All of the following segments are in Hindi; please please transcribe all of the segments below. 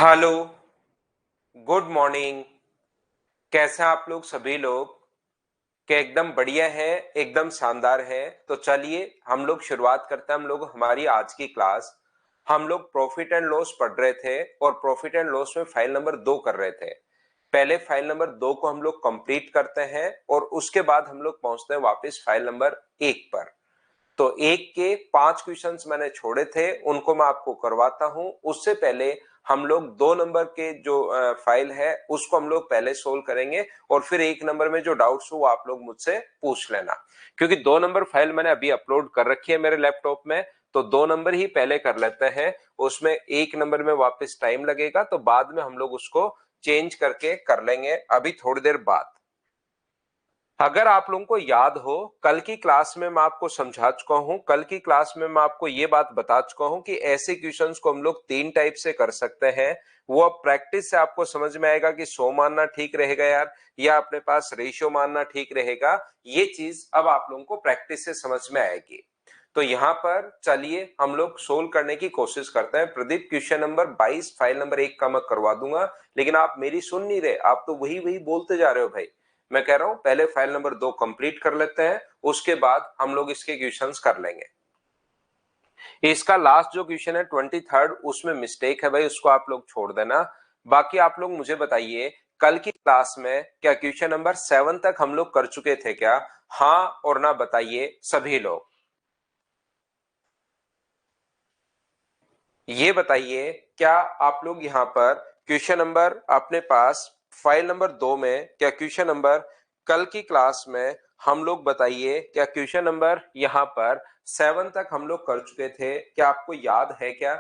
Hello, good morning. कैसे हैं आप लोग सभी लोग? क्या एकदम बढ़िया है, एकदम शानदार है। तो चलिए हम लोग शुरुआत करते हैं। हम लोग हमारी आज की क्लास, हम लोग प्रॉफिट एंड लॉस पढ़ रहे थे और प्रॉफिट एंड लॉस में फाइल नंबर 2 कर रहे थे। पहले फाइल नंबर 2 को हम लोग कंप्लीट करते हैं और उसके बाद हम लोग पहुंचते हैं वापस फाइल नंबर 1 पर। तो एक के 5 क्वेश्चंस मैंने छोड़े थे, उनको मैं आपको करवाता हूं। उससे पहले हम लोग 2 नंबर के जो फाइल है उसको हम लोग पहले सोल्व करेंगे और फिर 1 नंबर में जो डाउट्स हो वो आप लोग मुझसे पूछ लेना, क्योंकि 2 नंबर फाइल मैंने अभी अपलोड कर रखी है मेरे लैपटॉप में। तो 2 नंबर ही पहले कर लेते हैं, उसमें 1 नंबर में वापस टाइम लगेगा, तो बाद में हम लोग उसको चेंज करके कर लेंगे अभी थोड़ी देर बाद। अगर आप लोगों को याद हो, कल की क्लास में मैं आपको समझा चुका हूं, कल की क्लास में मैं आपको ये बात बता चुका हूं कि ऐसे क्वेश्चंस को हम लोग 3 टाइप से कर सकते हैं। वो अब प्रैक्टिस से आपको समझ में आएगा कि 100 मानना ठीक रहेगा यार, या अपने पास रेशियो मानना ठीक रहेगा। ये चीज अब आप लोगों को प्रैक्टिस से समझ में आएगी। तो यहाँ पर चलिए हम लोग सोल्व करने की कोशिश करते हैं। Pradeep, question number 22 file number 1 का मैं करवा दूंगा, लेकिन आप मेरी सुन नहीं रहे, आप तो वही वही बोलते जा रहे हो भाई। मैं कह रहा हूं पहले फाइल नंबर 2 कंप्लीट कर लेते हैं, उसके बाद हम लोग इसके क्वेश्चंस कर लेंगे। इसका लास्ट जो क्वेश्चन है 23rd, उसमें मिस्टेक है भाई, उसको आप लोग छोड़ देना। बाकी आप लोग मुझे बताइए, कल की क्लास में क्या क्वेश्चन नंबर 7 तक हम लोग कर चुके थे क्या? हाँ और ना बताइए सभी लोग। ये बताइए, क्या आप लोग यहाँ पर क्वेश्चन नंबर अपने पास फाइल नंबर 2 में, क्या क्वेश्चन नंबर कल की क्लास में हम लोग बताइए, क्या क्वेश्चन नंबर यहाँ पर 7 तक हम लोग कर चुके थे? क्या आपको याद है क्या?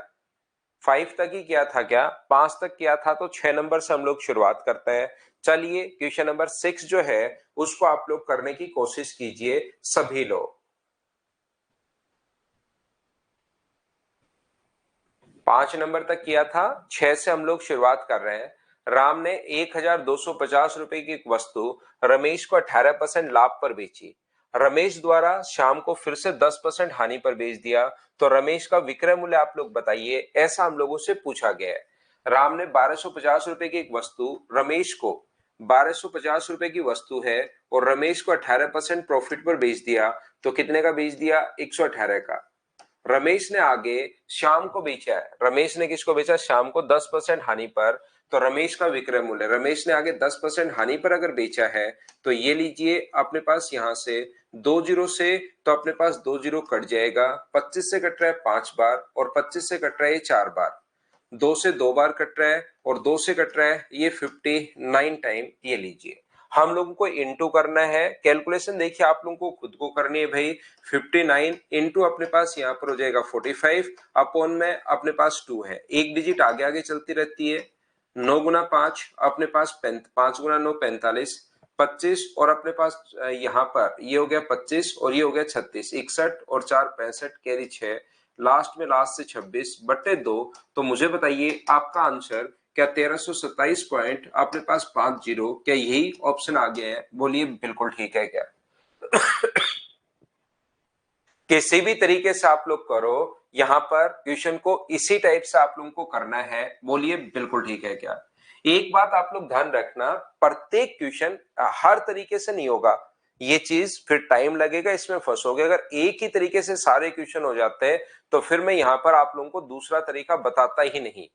5 तक ही किया था क्या? 5 तक किया था तो 6 नंबर से हम लोग शुरुआत करते हैं। चलिए क्वेश्चन नंबर 6 जो है उसको आप लोग करने की कोशिश कीजिए सभी लोग। 5 नंबर तक किया था, 6 से हम लोग शुरुआत कर रहे हैं। राम ने 1250 रुपए की एक वस्तु रमेश को 18% लाभ पर बेची। रमेश द्वारा श्याम को फिर से 10% हानि पर बेच दिया, तो रमेश का विक्रय मूल्य आप लोग बताइए, ऐसा हम लोगों से पूछा गया है। राम ने 1250 रुपए की एक वस्तु रमेश को, 1250 रुपए की वस्तु है और रमेश को 18% प्रॉफिट पर बेच दिया, तो कितने का बेच दिया? 118 का। रमेश ने आगे श्याम को बेचा है। रमेश ने किसको बेचा? श्याम को 10% हानि पर। तो रमेश का विक्रय मूल्य, रमेश ने आगे 10% हानि पर अगर बेचा है, तो ये लीजिए अपने पास यहां से 2 जीरो से, तो अपने पास 2 जीरो कट जाएगा। 25 से कट रहा है 5 बार और 25 से कट रहा है 4 बार। 2 से 2 बार कट रहा है और 2 से कट रहा है ये 59 टाइम। ये लीजिए, हम लोगों को इंटू करना है। कैलकुलेशन देखिए आप लोगों को खुद को करनी है भाई। 59 इंटू अपने पास यहाँ पर हो जाएगा 45 अपॉन में अपने पास 2 है, एक डिजिट आगे आगे चलती रहती है। 9 गुना 5 अपने पास 5 गुना 9 45, 25 और अपने पास यहाँ पर ये हो गया 25 और ये हो गया 36, 61 और 4 65, कैरी 6, लास्ट में लास्ट से 26 बट्टे 2। तो मुझे बताइए आपका आंसर क्या 1327 पॉइंट अपने पास 50, क्या यही ऑप्शन आ गया है? बोलिए बिल्कुल ठीक है क्या? किसी भी तरीके से आप लोग करो, यहां पर क्वेश्चन को इसी टाइप से आप लोगों को करना है। बोलिए बिल्कुल ठीक है क्या? एक बात आप लोग ध्यान रखना, प्रत्येक क्वेश्चन हर तरीके से नहीं होगा। ये चीज फिर टाइम लगेगा, इसमें फंसोगे। अगर एक ही तरीके से सारे क्वेश्चन हो जाते हैं तो फिर मैं यहां पर आप लोगों को दूसरा तरीका बताता ही नहीं।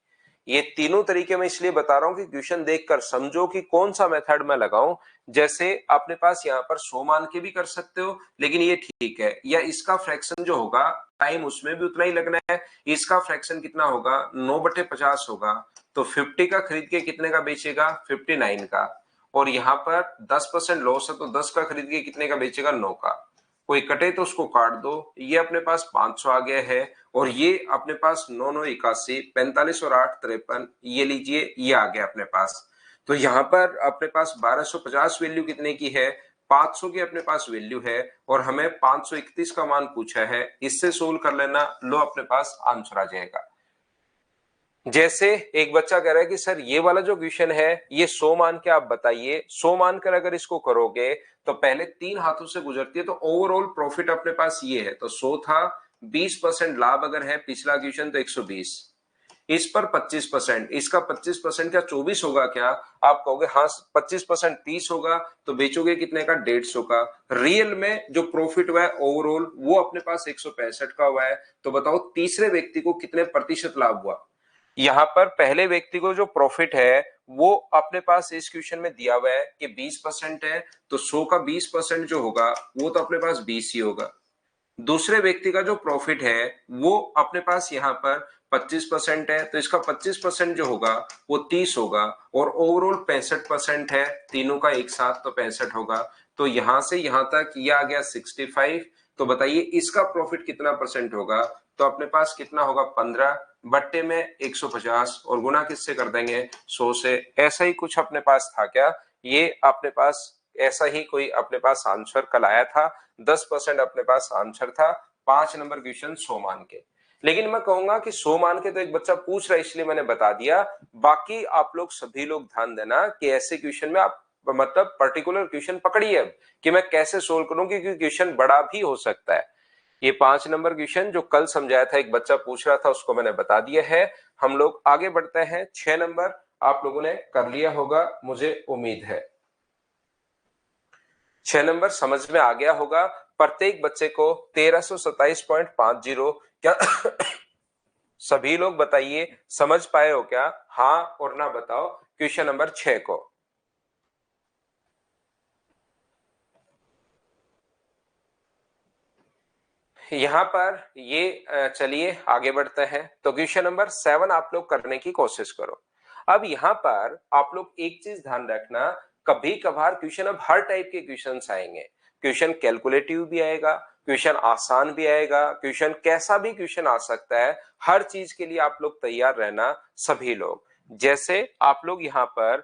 ये तीनों तरीके मैं इसलिए बता रहा हूं कि क्वेश्चन देखकर समझो कि कौन सा मेथड मैं लगाऊं। जैसे अपने पास यहाँ पर 100 मान के भी कर सकते हो, लेकिन ये ठीक है। या इसका फ्रैक्शन जो होगा टाइम उसमें भी उतना ही लगना है। इसका फ्रैक्शन कितना होगा? 9/50 होगा। तो 50 का खरीद के कितने का बेचेगा? 59 का। और यहाँ पर 10% लॉस है तो 10 का खरीद के कितने का बेचेगा? 9 का। कोई कटे तो उसको काट दो। ये अपने पास 500 आ गया है और ये अपने पास 9 9 81, 45 और 8 53, ये लीजिए ये आ गया अपने पास। तो यहाँ पर अपने पास 1250 वैल्यू कितने की है? 500 की अपने पास वैल्यू है और हमें 531 का मान पूछा है। इससे सोल्व कर लेना, लो अपने पास आंसर आ जाएगा। जैसे एक बच्चा कह रहा है कि सर ये वाला जो क्वेश्चन है ये 100 मान के आप बताइए। 100 मानकर अगर इसको करोगे तो पहले 3 हाथों से गुजरती है, तो ओवरऑल प्रॉफिट अपने पास ये है। तो 100 था, 20% लाभ अगर है, पिछला क्वेश्चन तो 120। इस पर 25%, इसका 25% क्या 24 होगा क्या? आप कहोगे हाँ 25% 30 होगा, तो बेचोगे कितने का? 150 का। रियल में जो प्रॉफिट हुआ है ओवरऑल वो अपने पास 165 का हुआ है। तो बताओ तीसरे व्यक्ति को कितने प्रतिशत लाभ हुआ? यहां पर पहले व्यक्ति को जो प्रॉफिट है वो अपने पास इस क्वेश्चन में दिया हुआ है कि 20% है, तो 100 का 20% जो होगा वो तो अपने पास 20 ही होगा। दूसरे व्यक्ति का जो प्रॉफिट है वो अपने पास यहाँ पर 25% है, तो इसका 25% जो होगा वो 30 होगा, और ओवरऑल 65% है, तीनों का एक साथ तो 65 होगा। तो यहां से यहां तक ये आ गया 65। तो बताइए इसका प्रॉफिट कितना परसेंट होगा? तो अपने पास कितना होगा? 15 बट्टे में 150 और गुना किससे कर देंगे? 100 से। ऐसा ही कुछ अपने पास था क्या? ये अपने पास ऐसा ही कोई अपने पास आंसर कल आया था। 10% अपने पास आंसर था। 5 नंबर क्वेश्चन 100 मान के। लेकिन मैं कहूंगा कि 100 मान के तो एक बच्चा पूछ रहा है इसलिए मैंने बता दिया। बाकी आप लोग सभी लोग ध्यान देना कि ऐसे क्वेश्चन में आप मतलब पर्टिकुलर क्वेश्चन पकड़िए अब कि मैं कैसे सोल्व करूं, क्योंकि क्वेश्चन बड़ा भी हो सकता है। ये 5 नंबर क्वेश्चन जो कल समझाया था, एक बच्चा पूछ रहा था, उसको मैंने बता दिया है। हम लोग आगे बढ़ते हैं। 6 नंबर आप लोगों ने कर लिया होगा मुझे उम्मीद है। 6 नंबर समझ में आ गया होगा। प्रत्येक बच्चे को 1327.50। क्या सभी लोग बताइए समझ पाए हो क्या? हाँ और ना बताओ क्वेश्चन नंबर 6 को। यहां पर ये चलिए आगे बढ़ते हैं। तो क्वेश्चन नंबर 7 आप लोग करने की कोशिश करो। अब यहां पर आप लोग एक चीज ध्यान रखना, कभी कभार क्वेश्चन, अब हर टाइप के क्वेश्चन आएंगे। क्वेश्चन कैलकुलेटिव भी आएगा, क्वेश्चन आसान भी आएगा, क्वेश्चन कैसा भी क्वेश्चन आ सकता है। हर चीज के लिए आप लोग तैयार रहना सभी लोग। जैसे आप लोग यहाँ पर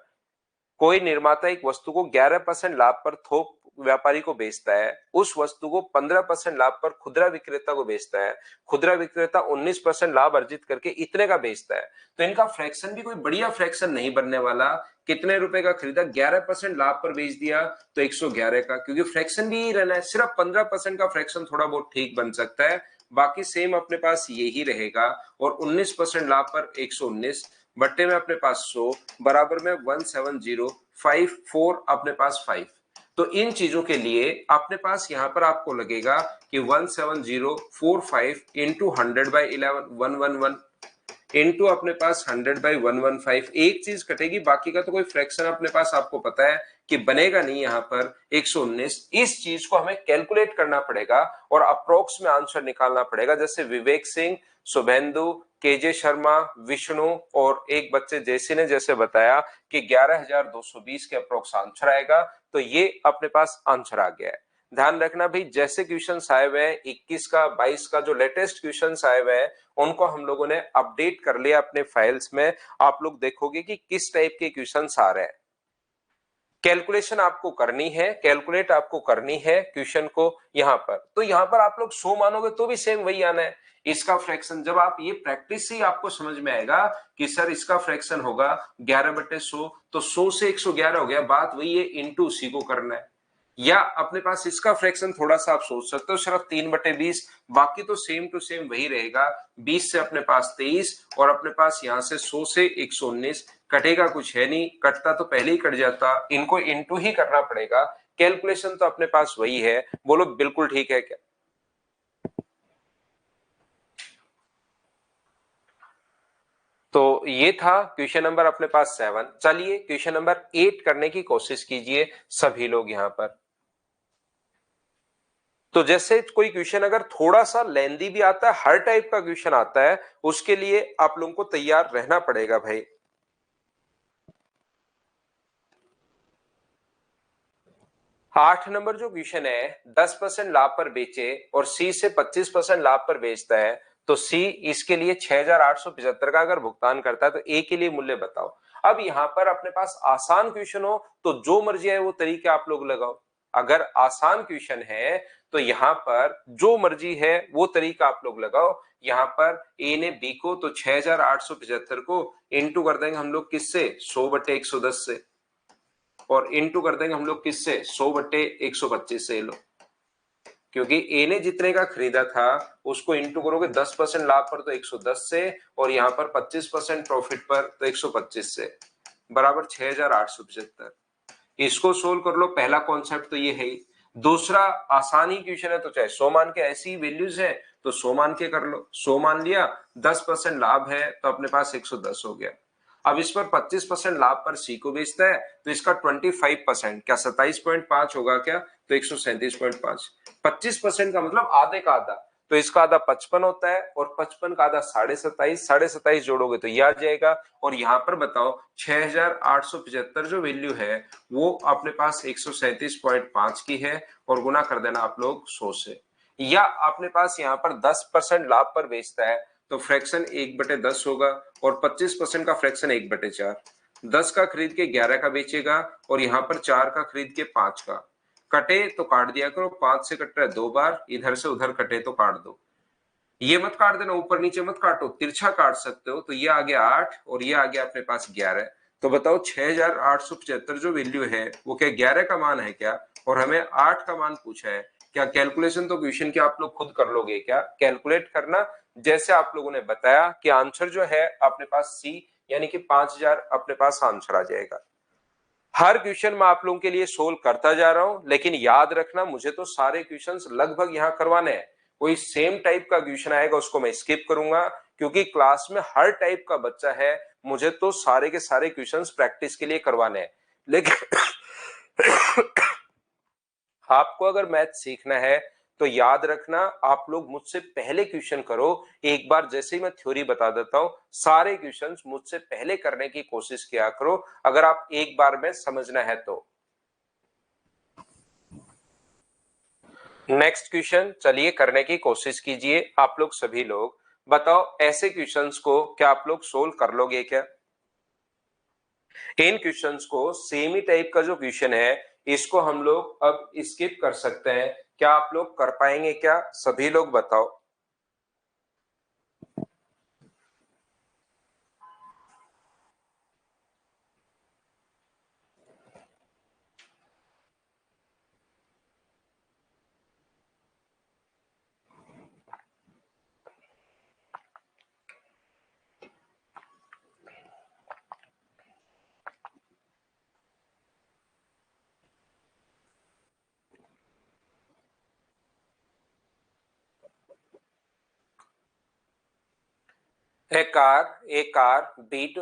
कोई निर्माता एक वस्तु को 11% लाभ पर थोक व्यापारी को बेचता है, उस वस्तु को 15% लाभ पर खुदरा विक्रेता को बेचता है, खुदरा विक्रेता 19% लाभ अर्जित करके इतने का बेचता है। तो इनका फ्रैक्शन भी कोई बढ़िया फ्रैक्शन नहीं बनने वाला। कितने रुपए का खरीदा? 11% लाभ पर बेच दिया तो 111 का, क्योंकि फ्रैक्शन भी यही रहना है। सिर्फ 15% का फ्रैक्शन थोड़ा बहुत ठीक बन सकता है, बाकी सेम अपने पास यही रहेगा। और 19% लाभ पर 119 बट्टे में अपने पास 100 बराबर में 17054 अपने पास 5। तो इन चीजों के लिए अपने पास यहां पर आपको लगेगा कि 17045 इंटू 100/11 111 इंटू अपने पास 100/115। एक चीज कटेगी, बाकी का तो कोई फ्रैक्शन अपने पास आपको पता है कि बनेगा नहीं। यहाँ पर 119, इस चीज को हमें कैलकुलेट करना पड़ेगा और अप्रोक्स में आंसर निकालना पड़ेगा। जैसे विवेक सिंह, शुभेंदु, केजे शर्मा, विष्णु और एक बच्चे जैसी ने जैसे बताया कि 11,220 के अप्रोक्स आंसर आएगा, तो ये अपने पास आंसर आ गया है। ध्यान रखना भाई, जैसे क्वेश्चन आए हुए हैं 21 का 22 का जो लेटेस्ट क्वेश्चन आए हुए हैं उनको हम लोगों ने अपडेट कर लिया अपने फाइल्स में। आप लोग देखोगे कि किस टाइप के क्वेश्चन आ रहे हैं। कैलकुलेशन आपको करनी है, कैलकुलेट आपको करनी है क्वेश्चन को यहाँ पर। तो यहाँ पर आप लोग 100 मानोगे तो भी सेम वही आना है। इसका फ्रैक्शन जब आप ये प्रैक्टिस से ही आपको समझ में आएगा कि सर इसका फ्रैक्शन होगा 11/100, तो 100 से 111 हो गया, बात वही है, इंटू उसी को करना है। या अपने पास इसका फ्रैक्शन थोड़ा सा आप सोच सकते हो सिर्फ 3/20, बाकी तो सेम टू सेम वही रहेगा। 20 से अपने पास 23 और अपने पास यहां से 100 से 119 कटेगा कुछ है नहीं, कटता तो पहले ही कट जाता, इनको इंटू ही करना पड़ेगा। कैलकुलेशन तो अपने पास वही है। बोलो बिल्कुल ठीक है क्या? तो ये था क्वेश्चन नंबर अपने पास 7। चलिए क्वेश्चन नंबर 8 करने की कोशिश कीजिए सभी लोग यहां पर। तो जैसे कोई क्वेश्चन अगर थोड़ा सा लेंदी भी आता है, हर टाइप का क्वेश्चन आता है, उसके लिए आप लोगों को तैयार रहना पड़ेगा भाई। 8 नंबर जो क्वेश्चन है 10% लाभ पर बेचे और सी से 25% लाभ पर बेचता है, तो सी इसके लिए 6,875 का अगर भुगतान करता है तो ए के लिए मूल्य बताओ। अब यहां पर अपने पास आसान क्वेश्चन हो तो जो मर्जी है वो तरीके आप लोग लगाओ। अगर आसान क्वेश्चन है तो यहां पर जो मर्जी है वो तरीका आप लोग लगाओ। यहां पर ए ने बी को तो 6,875 को इंटू कर देंगे हम लोग किससे? 100/110 से, और इंटू कर देंगे हम लोग किससे? 100/125 से। लो क्योंकि ए ने जितने का खरीदा था उसको इंटू करोगे 10% लाभ पर तो 110 से, और यहाँ पर 25% प्रॉफिट पर तो 125 से, बराबर 6875। इसको सोल्व कर लो। पहला कॉन्सेप्ट तो ये है ही। दूसरा आसानी क्वेश्चन है, तो चाहे 100 मान के ऐसी वैल्यूज है तो 100 मान के कर लो। 100 मान लिया, 10% लाभ है तो अपने पास 110 हो गया। अब इस पर 25% लाभ पर सी को बेचता है तो इसका 25%, क्या 27.5 होगा क्या, तो 137.5। 25% का मतलब आधे का आधा, तो इसका आधा 55 होता है, और 55 का आधा 27.5, 27.5 जोड़ोगे तो यह आ जाएगा। और यहां पर बताओ 6875 जो वैल्यू है वो अपने पास 137.5 की है, और गुना कर देना आप लोग 100 से। या अपने पास यहाँ पर 10% लाभ पर बेचता है तो फ्रैक्शन 1/10 होगा, और 25% का फ्रैक्शन 1/4। 10 का खरीद के 11 का बेचेगा, और यहाँ पर 4 का खरीद के 5 का। कटे तो काट दिया करो, 5 से कट रहा है 2 बार, इधर से उधर कटे तो काट दो। ये मत काट देना, ऊपर नीचे मत काटो, तिरछा काट सकते हो। तो ये आ गया 8 और ये आ गया अपने पास 11। तो बताओ 6875 जो वैल्यू है वो क्या 11 का मान है क्या, और हमें 8 का मान पूछा है। क्या कैलकुलेशन तो क्वेश्चन की आप लोग खुद कर लोगे क्या, कैलकुलेट करना जैसे आप लोगों ने बताया कि आंसर जो है अपने पास सी यानी कि 5000 अपने पास आंसर आ जाएगा। हर क्वेश्चन मैं आप लोगों के लिए सोल्व करता जा रहा हूं, लेकिन याद रखना मुझे तो सारे क्वेश्चंस लगभग यहां करवाने हैं। कोई सेम टाइप का क्वेश्चन आएगा उसको मैं स्किप करूंगा, क्योंकि क्लास में हर टाइप का बच्चा है, मुझे तो सारे के सारे क्वेश्चंस प्रैक्टिस के लिए करवाने हैं। लेकिन आपको अगर मैथ सीखना है तो याद रखना आप लोग मुझसे पहले क्वेश्चन करो। एक बार जैसे ही मैं थ्योरी बता देता हूं सारे क्वेश्चंस मुझसे पहले करने की कोशिश किया करो, अगर आप एक बार में समझना है तो। नेक्स्ट क्वेश्चन चलिए करने की कोशिश कीजिए आप लोग सभी लोग। बताओ ऐसे क्वेश्चंस को क्या आप लोग सोल्व कर लोगे क्या। इन क्वेश्चंस को सेम ही टाइप का जो क्वेश्चन है इसको हम लोग अब स्किप कर सकते हैं, क्या आप लोग कर पाएंगे क्या, सभी लोग बताओ। एक कार बी टू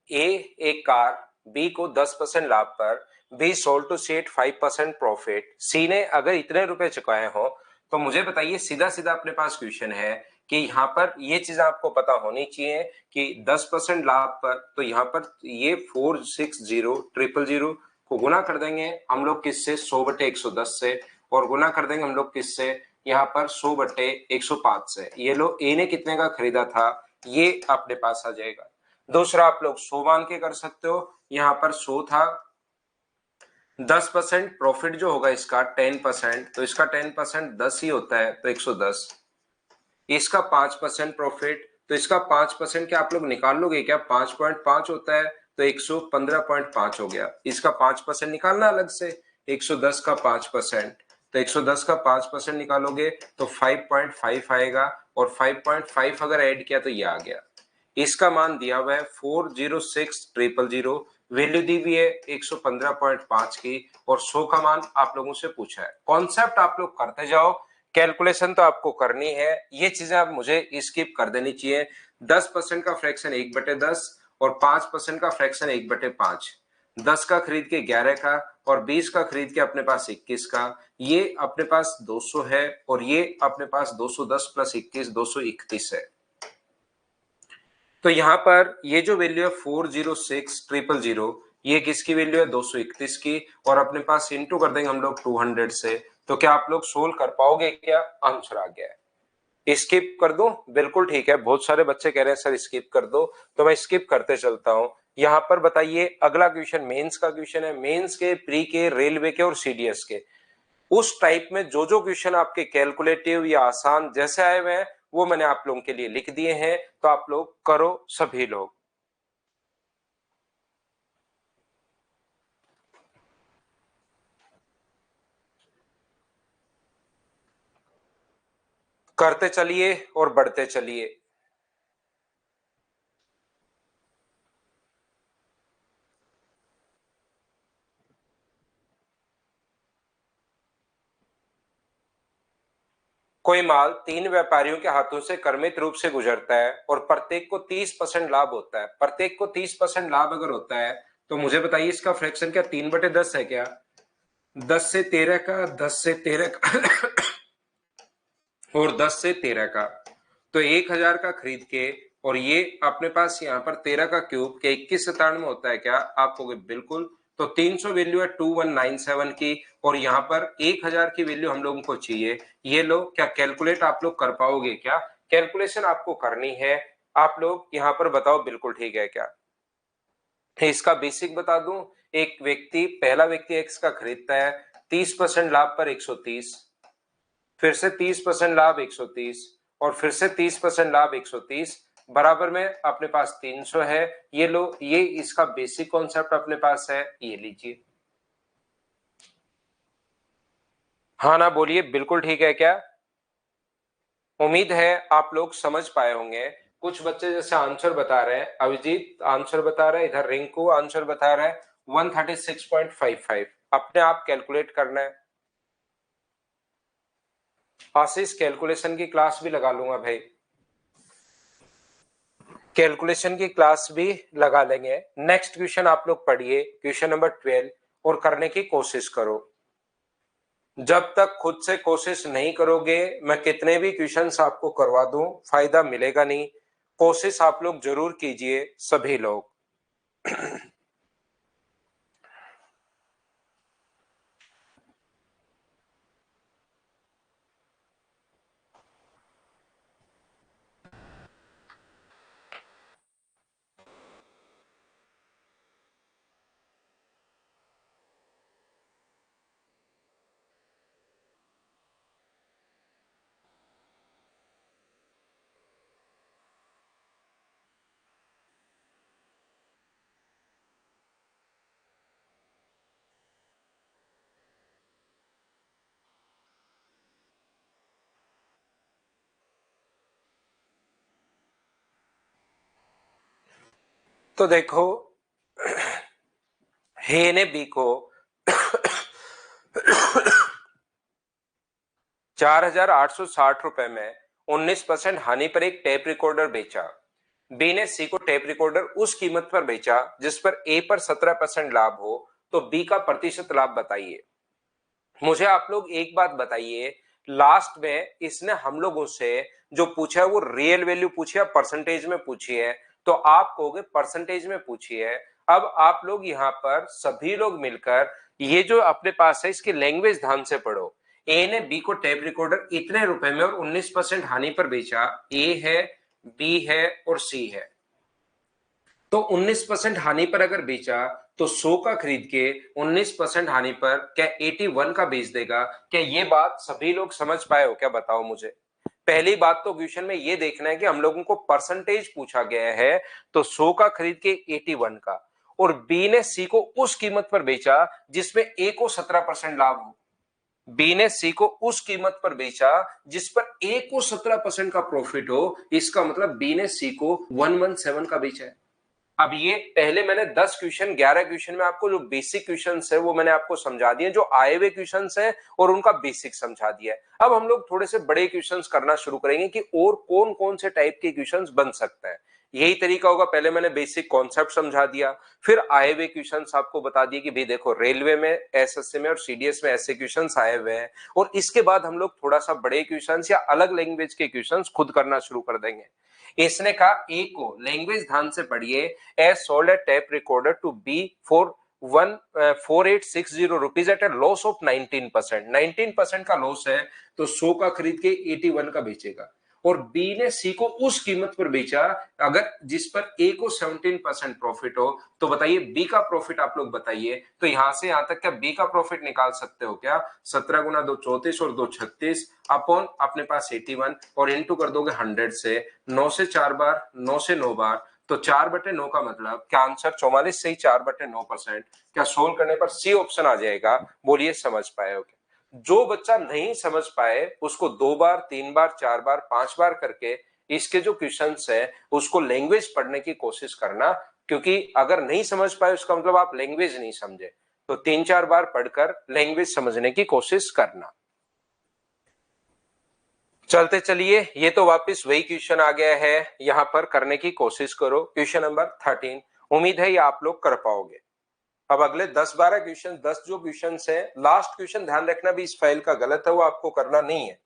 ए एक कार बी को 10% लाभ पर B sold to C at 5% profit. C ने अगर इतने रुपए चुकाए हो तो मुझे बताइए, सीधा सीधा अपने पास क्वेश्चन है कि यहाँ पर ये चीज आपको पता होनी चाहिए कि 10% लाभ पर, तो यहाँ पर ये 460000 को गुना कर देंगे हम लोग किससे, 100/110 से, और गुना कर देंगे हम लोग किससे, यहाँ पर 100/105 से। ये लो ए ने कितने का खरीदा था ये अपने पास आ जाएगा। दूसरा आप लोग 100 मान के कर सकते हो, यहाँ पर 100 था, 10% प्रॉफिट जो होगा इसका 10%, तो इसका 10% 10 ही होता है तो 110। इसका 5% प्रॉफिट, तो इसका 5% क्या आप लोग निकाल लोगे क्या, 5.5 होता है तो 115.5 हो गया। इसका 5% निकालना अलग से, 110 का 5%, तो 110 का 5% निकालोगे तो 5.5 आएगा, और 5.5 अगर ऐड किया तो ये आ गया। इसका मान दिया हुआ है 406000, वैल्यू दी हुई है 115.5 की, और 100 का मान आप लोगों से पूछा है। कॉन्सेप्ट आप लोग करते जाओ, कैलकुलेशन तो आपको करनी है, ये चीजें आप मुझे स्किप कर देनी चाहिए। 10% का फ्रैक्शन 1/10, और 5% का फ्रैक्शन 1/5। 10 का खरीद के 11 का, और 20 का खरीद के अपने पास 21 का, ये अपने पास 200 है, और ये अपने पास 210 + 21 231 है। तो यहां पर ये जो वैल्यू है 406000, ये किसकी वैल्यू है, 231 की, और अपने पास इंटू कर देंगे हम लोग 200 से। तो क्या आप लोग सोल्व कर पाओगे क्या, आंसर आ गया है। स्किप कर दूं, बिल्कुल ठीक है, बहुत सारे बच्चे कह रहे हैं सर स्किप कर दो, तो मैं स्किप करते चलता हूं। यहां पर बताइए अगला क्वेश्चन मेंस का क्वेश्चन है। मेंस के, प्री के, रेलवे के और सीडीएस के उस टाइप में जो जो क्वेश्चन आपके कैलकुलेटिव या आसान जैसे आए हुए हैं वो मैंने आप लोगों के लिए लिख दिए हैं, तो आप लोग करो सभी लोग। करते चलिए और बढ़ते चलिए। कोई माल 3 व्यापारियों के हाथों से क्रमिक रूप से गुजरता है और प्रत्येक को 30% लाभ होता है। प्रत्येक को 30% लाभ अगर होता है तो मुझे बताइए इसका फ्रैक्शन क्या 3/10 है क्या? 10 से 13 का, 10 से 13 का और 10 से 13 का, तो 1000 का खरीद के, और ये अपने पास यहाँ पर 13 का क्यूब क्या 2197 में होता है क्या? आप कहोगे बिल्कुल। तो 300 वैल्यू है 2197 की, और यहाँ पर 1000 की वैल्यू हम लोगों को चाहिए। ये लो, क्या कैलकुलेट आप लोग कर पाओगे क्या? कैलकुलेशन आपको करनी है, आप लोग यहाँ पर बताओ बिल्कुल ठीक है क्या? इसका बेसिक बता दूं, एक व्यक्ति, पहला व्यक्ति एक्स का खरीदता है 30% लाभ पर 130, फिर से 30% लाभ 130, और फिर से 30% लाभ 130, बराबर में अपने पास 300 है। ये लो, ये इसका बेसिक कॉन्सेप्ट अपने पास है, ये लीजिए। हाँ ना बोलिए, बिल्कुल ठीक है क्या? उम्मीद है आप लोग समझ पाए होंगे। कुछ बच्चे जैसे आंसर बता रहे हैं, अभिजीत आंसर बता रहे हैं, इधर रिंकू आंसर बता रहा है 136.55। अपने आप कैलकुलेट करना है। आशीष कैलकुलेशन की क्लास भी लगा लूंगा भाई, कैलकुलेशन की क्लास भी लगा लेंगे। नेक्स्ट क्वेश्चन आप लोग पढ़िए, क्वेश्चन नंबर 12, और करने की कोशिश करो। जब तक खुद से कोशिश नहीं करोगे, मैं कितने भी क्वेश्चंस आपको करवा दूं, फायदा मिलेगा नहीं। कोशिश आप लोग जरूर कीजिए सभी लोग। तो देखो, हे ने बी को 4860 रुपए में 19% हानि पर एक टेप रिकॉर्डर बेचा। बी ने सी को टेप रिकॉर्डर उस कीमत पर बेचा जिस पर ए पर 17% लाभ हो, तो बी का प्रतिशत लाभ बताइए। मुझे आप लोग एक बात बताइए, लास्ट में इसने हम लोगों से जो पूछा है वो रियल वैल्यू पूछी है, परसेंटेज में पूछी है? तो आप कहोगे परसेंटेज में पूछी है। अब आप लोग यहाँ पर सभी लोग मिलकर ये जो अपने पास है इसकी लैंग्वेज ध्यान से पढ़ो। ए ने बी को टेप रिकॉर्डर इतने रुपए में और 19% हानि पर बेचा। ए है, बी है और सी है। तो 19% हानि पर अगर बेचा तो 100 का खरीद के 19% हानि पर क्या 81 का बेच देगा? क्या ये बात सभी लोग समझ पाए हो क्या? बताओ मुझे। पहली बात तो क्वेश्चन में ये देखना है कि हम लोगों को परसेंटेज पूछा गया है, तो 100 का खरीद के 81 का, और बी ने सी को उस कीमत पर बेचा जिसमें ए को 17% लाभ हो। बी ने सी को उस कीमत पर बेचा जिस पर ए को 17% का प्रॉफिट हो, इसका मतलब बी ने सी को 117 का बेचा है। अब ये पहले मैंने 10 क्वेश्चन 11 क्वेश्चन में आपको जो बेसिक क्वेश्चन है वो मैंने आपको समझा दिए, जो आए हुए क्वेश्चन है और उनका बेसिक समझा दिया है। अब हम लोग थोड़े से बड़े क्वेश्चन करना शुरू करेंगे कि और कौन कौन से टाइप के क्वेश्चन बन सकते हैं। यही तरीका होगा, पहले मैंने बेसिक कॉन्सेप्ट समझा दिया, फिर आए हुए क्वेश्चन आपको बता दिए कि भाई देखो रेलवे में, एसएससी में और सीडीएस में ऐसे क्वेश्चन आए हुए हैं, और इसके बाद हम लोग थोड़ा सा बड़े क्वेश्चन या अलग लैंग्वेज के क्वेश्चन खुद करना शुरू कर देंगे। इसने कहा ए को, लैंग्वेज ध्यान से पढ़िए, A sold a tape recorder to B for 4860 rupees at a loss of 19%। 19% का लॉस है, तो 100 का खरीद के 81 का बेचेगा। और बी ने सी को उस कीमत पर बेचा अगर जिस पर ए को 17% प्रॉफिट हो, तो बताइए बी का प्रॉफिट आप लोग बताइए। तो यहां से यहां तक क्या बी का प्रॉफिट निकाल सकते हो क्या? 17 गुना 2 34 और 2 36 अपॉन अपने पास 81, और इंटू कर दोगे 100 से। 9 से 4 बार, 9 से 9 बार, तो 4/9 का मतलब क्या आंसर 44 से ही 4/9%। क्या सोल्व करने पर सी ऑप्शन आ जाएगा? बोलिए समझ पाए हो क्या? जो बच्चा नहीं समझ पाए उसको 2 बार, 3 बार, 4 बार, 5 बार करके इसके जो क्वेश्चंस है उसको लैंग्वेज पढ़ने की कोशिश करना, क्योंकि अगर नहीं समझ पाए उसका मतलब आप लैंग्वेज नहीं समझे। तो 3-4 बार पढ़कर लैंग्वेज समझने की कोशिश करना। चलते चलिए, ये तो वापस वही क्वेश्चन आ गया है, यहां पर करने की कोशिश करो। क्वेश्चन नंबर 13, उम्मीद है ये आप लोग कर पाओगे। अब अगले 10-12 क्वेश्चन, 10 जो क्वेश्चन है, लास्ट क्वेश्चन ध्यान रखना भी इस फाइल का गलत है, वो आपको करना नहीं है।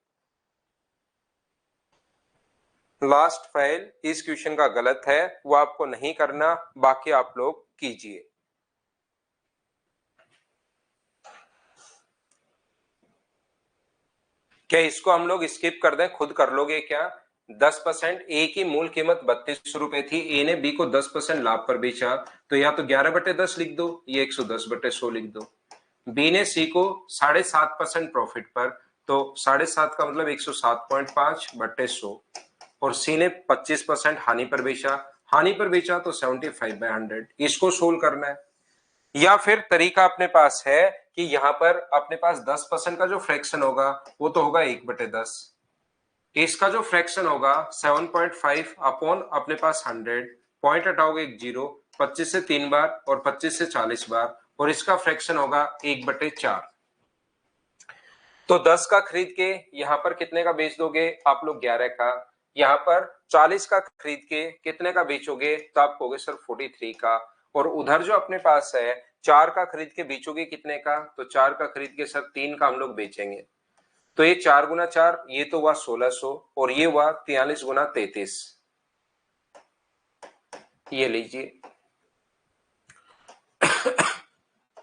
लास्ट फाइल इस क्वेश्चन का गलत है, वो आपको नहीं करना, बाकी आप लोग कीजिए। क्या इसको हम लोग स्किप कर दें, खुद कर लोगे क्या? 10%, ए की मूल कीमत 32 रुपए थी, ए ने बी को 10% लाभ पर बेचा, तो या तो 11/10 लिख दो, ये 110/100 लिख दो। बी ने सी को 7.5% प्रॉफिट पर, तो 7.5 का मतलब 107.5/100, और सी ने 25% हानि पर बेचा, हानि पर बेचा तो 75/100। इसको सोल्व करना है। या फिर तरीका अपने पास है कि यहां पर अपने पास 10% का जो फ्रैक्शन होगा वो तो होगा 1/10, इसका जो फ्रैक्शन होगा 7.5 अपॉन अपने पास 100, पॉइंट हटाओगे एक 0, 25 से 3 बार और 25 से 40 बार, और इसका फ्रैक्शन होगा 1/4। तो 10 का खरीद के यहां पर कितने का बेच दोगे आप लोग? 11 का। यहां पर 40 का खरीद के कितने का बेचोगे? तो आप कहोगे सर 43 का। और उधर जो अपने पास है 4 का खरीद के बेचोगे कितने का? तो 4 का खरीद के सर 3 का हम लोग बेचेंगे। तो ये 4 गुना 4, ये तो हुआ 1600, और ये हुआ 43 गुना 33। ये लीजिए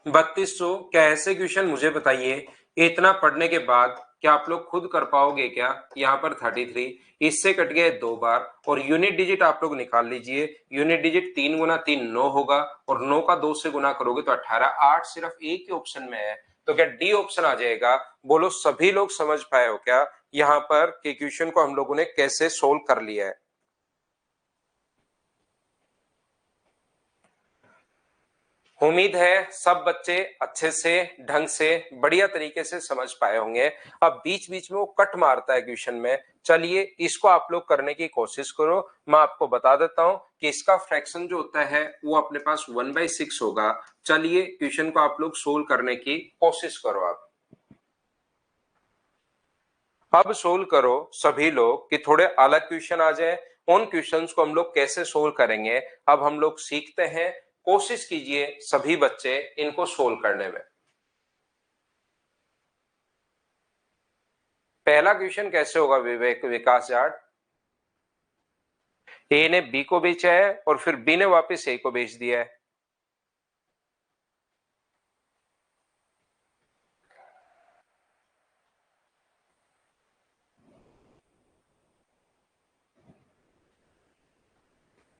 3200। क्या ऐसे क्वेश्चन मुझे बताइए, इतना पढ़ने के बाद क्या आप लोग खुद कर पाओगे क्या? यहाँ पर 33, इससे कट गए 2 बार, और यूनिट डिजिट आप लोग निकाल लीजिए। यूनिट डिजिट 3 गुना 3 9 होगा, और 9 का 2 से गुना करोगे तो 18। 8 सिर्फ एक ही ऑप्शन में है, तो क्या डी ऑप्शन आ जाएगा? बोलो सभी लोग समझ पाए हो क्या यहाँ पर के क्वेश्चन को हम लोगों ने कैसे सोल्व कर लिया है? उम्मीद है सब बच्चे अच्छे से, ढंग से, बढ़िया तरीके से समझ पाए होंगे। अब बीच बीच में वो कट मारता है क्वेश्चन में, चलिए इसको आप लोग करने की कोशिश करो। मैं आपको बता देता हूं कि इसका फ्रैक्शन जो होता है वो अपने पास 1/6 होगा। चलिए क्वेश्चन को आप लोग सोल्व करने की कोशिश करो। अब सोल्व करो सभी लोग कि थोड़े अलग क्वेश्चन आ जाए। उन क्वेश्चंस को हम लोग कैसे सोल्व करेंगे अब हम लोग सीखते हैं। कोशिश कीजिए सभी बच्चे इनको सोल्व करने में। पहला क्वेश्चन कैसे होगा विवेक, विकास जाट? ए ने बी को बेचा है और फिर बी ने वापस ए को बेच दिया है।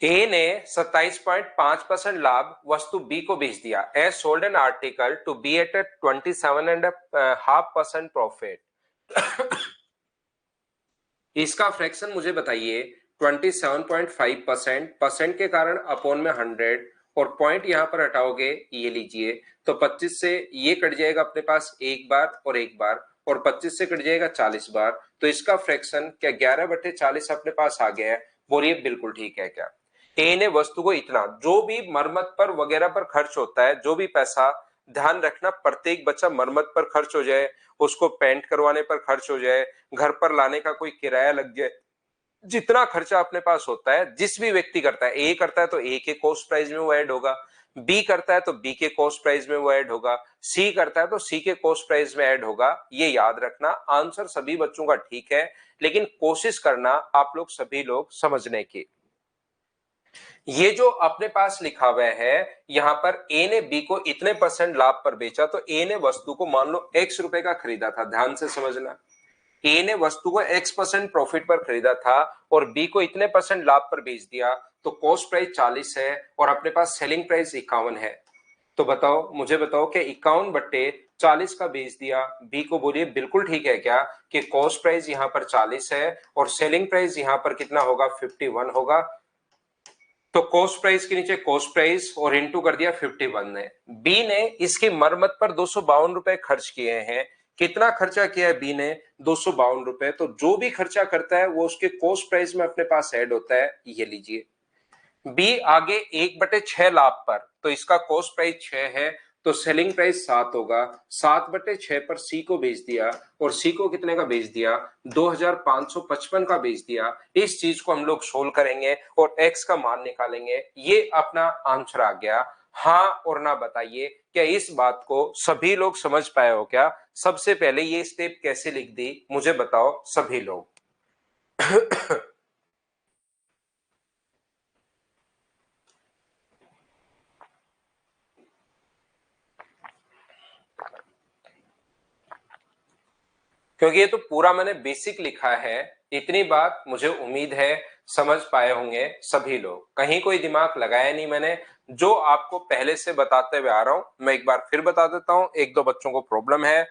ए ने 27.5% लाभ वस्तु बी को बेच दिया। A sold an article to B at 27.5% profit. इसका फ्रैक्शन मुझे बताइए। 27.5%, परसेंट के कारण अपॉन में 100, और पॉइंट यहां पर हटाओगे, ये लीजिए, तो 25 से ये कट जाएगा अपने पास एक बार और एक बार, और 25 से कट जाएगा 40 बार, तो इसका फ्रैक्शन क्या 11/40 अपने पास आ गया है? बोलिए बिल्कुल ठीक है क्या? ए ने वस्तु को इतना, जो भी मरम्मत पर वगैरह पर खर्च होता है, जो भी पैसा, ध्यान रखना प्रत्येक बच्चा मरम्मत पर खर्च हो जाए, उसको पेंट करवाने पर खर्च हो जाए, घर पर लाने का कोई किराया लग जाए, जितना खर्चा अपने पास होता है, जिस भी व्यक्ति करता है, ए करता है तो ए के कॉस्ट प्राइस में वो ऐड होगा, बी करता है तो बी के कॉस्ट प्राइस में वो ऐड होगा, सी करता है तो सी के कॉस्ट प्राइस में ऐड होगा। ये याद रखना। आंसर सभी बच्चों का ठीक है, लेकिन कोशिश करना आप लोग सभी लोग समझने की। ये जो अपने पास लिखा हुआ है यहां पर ए ने बी को इतने परसेंट लाभ पर बेचा, तो ए ने वस्तु को मान लो x रुपए का खरीदा था, ध्यान से समझना। ए ने वस्तु को x% प्रॉफिट पर खरीदा था और बी को इतने परसेंट लाभ पर बेच दिया, तो कॉस्ट प्राइस 40 है और अपने पास सेलिंग प्राइस 51 है। तो बताओ, मुझे बताओ कि 51/40 का बेच दिया, बी को बोलिए बिल्कुल ठीक है क्या कि कॉस्ट प्राइस यहां पर 40 है और सेलिंग प्राइस यहां पर कितना होगा? 51 होगा। तो कॉस्ट प्राइस के नीचे कॉस्ट प्राइस और इनटू कर दिया 51 ने। बी ने इसकी मरम्मत पर 252 रुपए खर्च किए हैं, कितना खर्चा किया है बी ने? 252 रुपए। तो जो भी खर्चा करता है वो उसके कॉस्ट प्राइस में अपने पास ऐड होता है, ये लीजिए। बी आगे 1/6 लाभ पर, तो इसका कॉस्ट प्राइस 6 है, तो सेलिंग प्राइस 7 होगा। 7/6 पर सी को बेच दिया, और सी को कितने का बेच दिया? 2555 का बेच दिया। इस चीज को हम लोग सोल्व करेंगे और एक्स का मान निकालेंगे। ये अपना आंसर आ गया। हाँ और ना बताइए, क्या इस बात को सभी लोग समझ पाए हो क्या? सबसे पहले ये स्टेप कैसे लिख दी मुझे बताओ सभी लोग। क्योंकि ये तो पूरा मैंने बेसिक लिखा है, इतनी बात मुझे उम्मीद है समझ पाए होंगे सभी लोग। कहीं कोई दिमाग लगाया नहीं मैंने, जो आपको पहले से बताते हुए आ रहा हूं मैं एक बार फिर बता देता हूं। एक दो बच्चों को प्रॉब्लम है।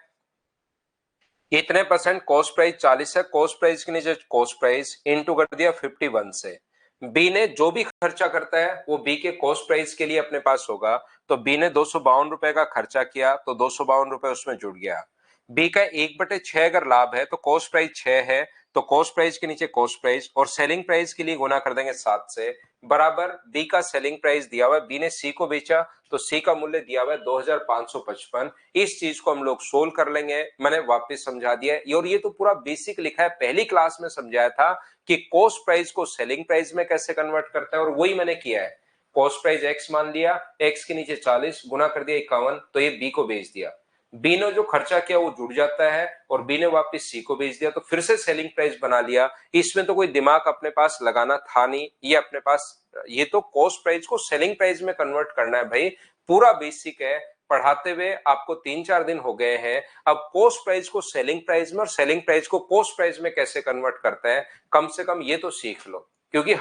इतने परसेंट कॉस्ट प्राइस 40 है, कॉस्ट प्राइस के नीचे कॉस्ट प्राइस इनटू कर दिया 51 से। बी ने जो भी खर्चा करता है वो बी के कॉस्ट प्राइस के लिए अपने पास होगा। तो बी ने 252 रुपए का खर्चा किया, तो 252 रुपए उसमें जुड़ गया। बी का 1/6 अगर लाभ है तो कॉस्ट प्राइस 6 है, तो कॉस्ट प्राइस के नीचे कॉस्ट प्राइस और सेलिंग प्राइस के लिए गुना कर देंगे 7 से, बराबर बी का सेलिंग प्राइस दिया हुआ है, बी ने सी को बेचा तो सी का मूल्य दिया हुआ है 2555। इस चीज को हम लोग सोल्व कर लेंगे। मैंने वापस समझा दिया है, और ये तो पूरा बेसिक लिखा है, पहली क्लास में समझाया था कि कॉस्ट प्राइस को सेलिंग प्राइस में कैसे कन्वर्ट करता है, और वही मैंने किया है। कॉस्ट प्राइस एक्स मान लिया, एक्स के नीचे 40 गुना कर दिया 51, तो ये बी को बेच दिया। बी ने जो खर्चा किया वो जुड़ जाता है, और बी ने वापस सी को बेच दिया, तो फिर से सेलिंग प्राइस बना लिया। इसमें तो कोई दिमाग अपने पास लगाना था नहीं, ये अपने पास, ये तो कॉस्ट प्राइस को सेलिंग प्राइस में कन्वर्ट करना है भाई, पूरा बेसिक है। पढ़ाते हुए आपको 3-4 दिन हो गए हैं, अब कॉस्ट प्राइस को सेलिंग प्राइस में और सेलिंग प्राइस को कॉस्ट प्राइस में कैसे कन्वर्ट करते हैं, कम से कम ये तो सीख लो। क्योंकि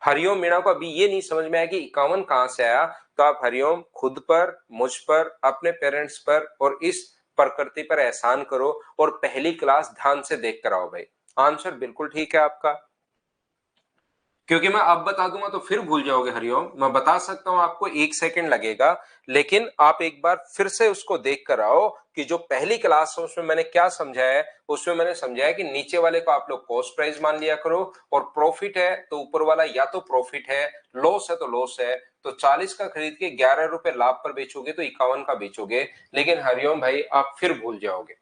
हरिओम मीणा को अभी ये नहीं समझ में आया कि 51 कहां से आया, तो आप हरिओम खुद पर, मुझ पर, अपने पेरेंट्स पर और इस प्रकृति पर एहसान करो और पहली क्लास ध्यान से देख कर आओ भाई। आंसर बिल्कुल ठीक है आपका। क्योंकि मैं अब बता दूंगा तो फिर भूल जाओगे हरिओम। मैं बता सकता हूं आपको 1 सेकंड लगेगा, लेकिन आप एक बार फिर से उसको देख कर आओ कि जो पहली क्लास है उसमें मैंने क्या समझाया है। उसमें मैंने समझाया कि नीचे वाले को आप लोग कॉस्ट प्राइस मान लिया करो, और प्रॉफिट है तो ऊपर वाला या तो प्रॉफिट है, लॉस है तो लॉस है। तो 40 का खरीद के 11 रुपए लाभ पर बेचोगे तो 51 का बेचोगे। लेकिन हरिओम भाई आप फिर भूल जाओगे।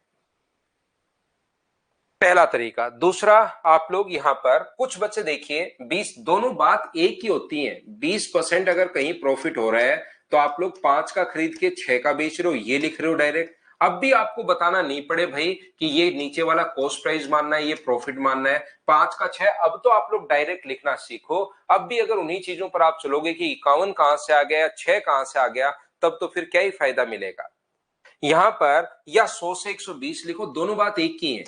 पहला तरीका। दूसरा, आप लोग यहां पर कुछ बच्चे देखिए 20, दोनों बात एक ही होती है। 20% अगर कहीं प्रॉफिट हो रहा है तो आप लोग 5 का खरीद के 6 का बेच रहे हो, ये लिख रहे हो डायरेक्ट। अब भी आपको बताना नहीं पड़े भाई कि ये नीचे वाला कॉस्ट प्राइस मानना है, ये प्रॉफिट मानना है। 5 का 6, अब तो आप लोग डायरेक्ट लिखना सीखो। अब भी अगर उन्हीं चीजों पर आप चलोगे कि 51 कहां से आ गया, 6 कहां से आ गया, तब तो फिर क्या ही फायदा मिलेगा। यहां पर या 100 से 120 लिखो, दोनों बात एक ही है।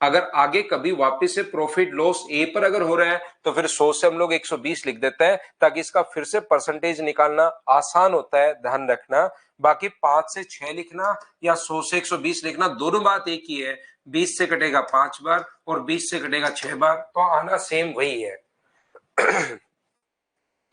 अगर आगे कभी वापस से प्रॉफिट लॉस ए पर अगर हो रहा है तो फिर 100 से हम लोग 120 लिख देते हैं, ताकि इसका फिर से परसेंटेज निकालना आसान होता है, ध्यान रखना। बाकी 5 से 6 लिखना या 100 से 120 लिखना, दोनों बात एक ही है। 20 से कटेगा 5 बार और 20 से कटेगा 6 बार, तो आना सेम वही है।